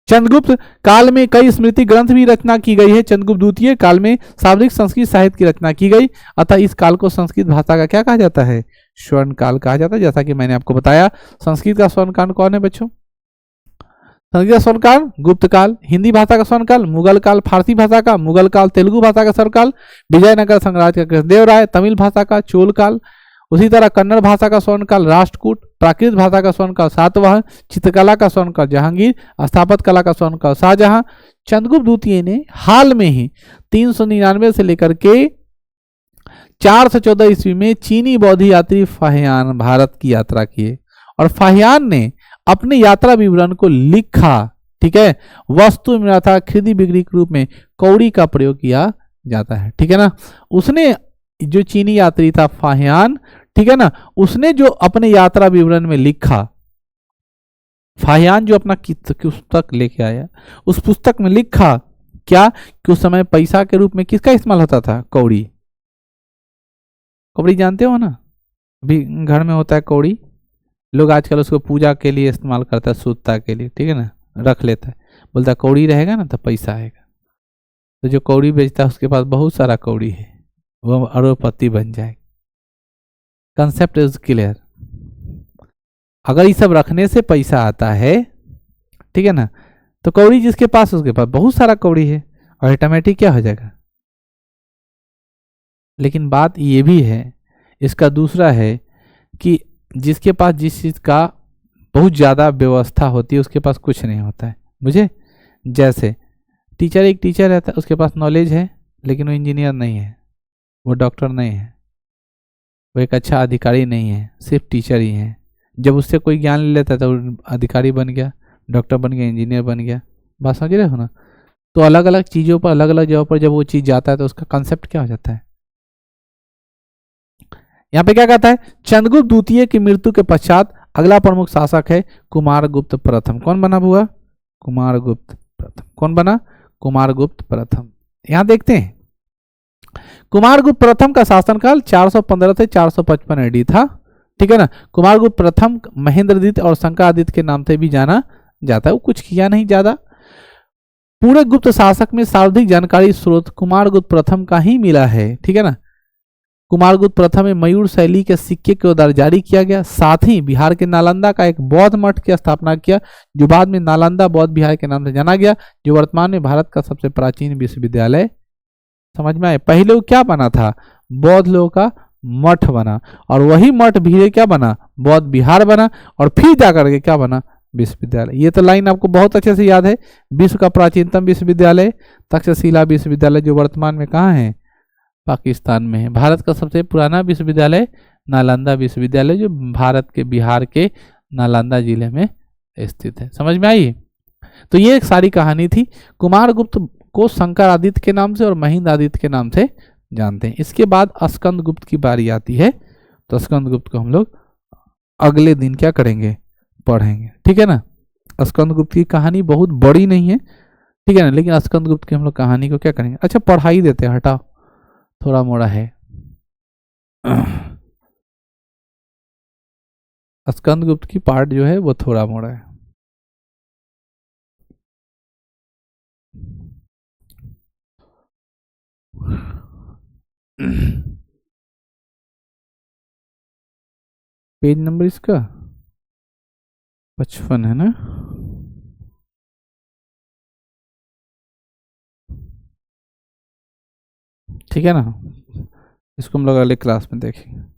चंद्रगुप्त काल में कई स्मृति ग्रंथ भी रचना की गई है। चंद्रगुप्त द्वितीय काल में शाब्दिक संस्कृत साहित्य की रचना की गई, अतः इस काल को संस्कृत भाषा का क्या कहा जाता है? स्वर्ण काल कहा जाता है। जैसा कि मैंने आपको बताया, संस्कृत का स्वर्ण काल कौन है बच्चों? संस्कृत का स्वर्ण काल गुप्त काल, हिंदी भाषा का स्वर्ण काल मुगल काल, फारसी भाषा का मुगल काल, तेलुगु भाषा का स्वर्ण काल विजयनगर साम्राज्य का कृष्णदेव राय, तमिल भाषा का चोल काल, उसी तरह कन्नड़ भाषा का स्वर्ण काल राष्ट्रकूट, प्राकृत भाषा का स्वर्ण काल सातवाहन, चित्रकला का स्वर्ण काल जहांगीर, स्थापत्य कला का स्वर्ण काल शाहजहां। चंद्रगुप्त द्वितीय ने हाल में ही 399 से लेकर के 414 ईस्वी में चीनी बौद्ध यात्री फाहियान भारत की यात्रा किए, और फाहियान ने अपने यात्रा विवरण को लिखा। ठीक है, वस्तु मिला था खरीदी बिक्री के रूप में कौड़ी का प्रयोग किया जाता है। ठीक है ना, उसने जो चीनी यात्री था फाहियान, ठीक है ना, उसने जो अपने यात्रा विवरण में लिखा, फाहियान जो अपना पुस्तक लेके आया, उस पुस्तक में लिखा क्या कि उस समय पैसा के रूप में किसका इस्तेमाल होता था? कौड़ी। कौड़ी जानते हो ना, अभी घर में होता है कौड़ी, लोग आजकल उसको पूजा के लिए इस्तेमाल करता है, शुद्धता के लिए, ठीक है ना, रख लेता है, बोलता है कौड़ी रहेगा ना तो पैसा आएगा। तो जो कौड़ी बेचता है उसके पास बहुत सारा कौड़ी है, वो अरबपति बन जाएगा। Concept is clear. अगर ये सब रखने से पैसा आता है, ठीक है ना, तो कौड़ी जिसके पास उसके पास बहुत सारा कौड़ी है और ऑटोमेटिक क्या हो जाएगा। लेकिन बात ये भी है, इसका दूसरा है कि जिसके पास जिस चीज का बहुत ज्यादा व्यवस्था होती है उसके पास कुछ नहीं होता है। मुझे जैसे टीचर, एक टीचर रहता है, उसके पास नॉलेज है लेकिन वो इंजीनियर नहीं है, वो डॉक्टर नहीं है, वो एक अच्छा अधिकारी नहीं है, सिर्फ टीचर ही है। जब उससे कोई ज्ञान ले लेता है तो अधिकारी बन गया, डॉक्टर बन गया, इंजीनियर बन गया। बात समझ रहे हो ना? तो अलग अलग चीज़ों पर, अलग अलग जगह पर जब वो चीज़ जाता है तो उसका कंसेप्ट क्या हो जाता है। यहाँ पे क्या कहता है? चंद्रगुप्त द्वितीय की मृत्यु के पश्चात अगला प्रमुख शासक है कुमारगुप्त प्रथम। कौन बना हुआ? कुमारगुप्त प्रथम। कौन बना? कुमारगुप्त प्रथम। यहाँ देखते हैं, कुमारगुप्त प्रथम का शासनकाल 415 से 455 एडी था। ठीक है ना। कुमारगुप्त प्रथम महेंद्रदित्य और शंकरादित्य के नाम से भी जाना जाता है। वो कुछ किया नहीं ज्यादा। पूरे गुप्त शासक में सर्वाधिक जानकारी स्रोत कुमारगुप्त प्रथम का ही मिला है, ठीक है ना। कुमारगुप्त प्रथम में मयूर शैली के सिक्के के उद्धार जारी किया गया। साथ ही बिहार के नालंदा का एक बौद्ध मठ की स्थापना किया, जो बाद में नालंदा बौद्ध विहार के नाम से जाना गया, जो वर्तमान में भारत का सबसे प्राचीन विश्वविद्यालय। समझ में आए। पहले वो क्या बना था, बौद्ध लोगों का मठ बना, और वही मठ धीरे क्या बना, बौद्ध विहार बना, और फिर जाकर के क्या बना, विश्वविद्यालय। ये तो लाइन आपको बहुत अच्छे से याद है। विश्व का प्राचीनतम विश्वविद्यालय तक्षशिला विश्वविद्यालय, जो वर्तमान में कहाँ है, पाकिस्तान में है। भारत का सबसे पुराना विश्वविद्यालय नालंदा विश्वविद्यालय, जो भारत के बिहार के नालंदा जिले में स्थित है। समझ में आई। तो ये एक सारी कहानी थी। कुमारगुप्त को शंकरादित्य के नाम से और महेंद्रादित्य के नाम से जानते हैं। इसके बाद स्कंदगुप्त की बारी आती है। तो स्कंदगुप्त को हम लोग अगले दिन क्या करेंगे, पढ़ेंगे, ठीक है ना। स्कंदगुप्त की कहानी बहुत बड़ी नहीं है, ठीक है ना, लेकिन स्कंदगुप्त की हम लोग कहानी को क्या करेंगे, अच्छा पढ़ा ही देते हैं, हटाओ, थोड़ा मोड़ा है। स्कंदगुप्त की पार्ट जो है वो थोड़ा मोड़ा है। पेज नंबर इसका 55 है ना। ठीक है ना। इसको हम लोग अगले क्लास में देखेंगे।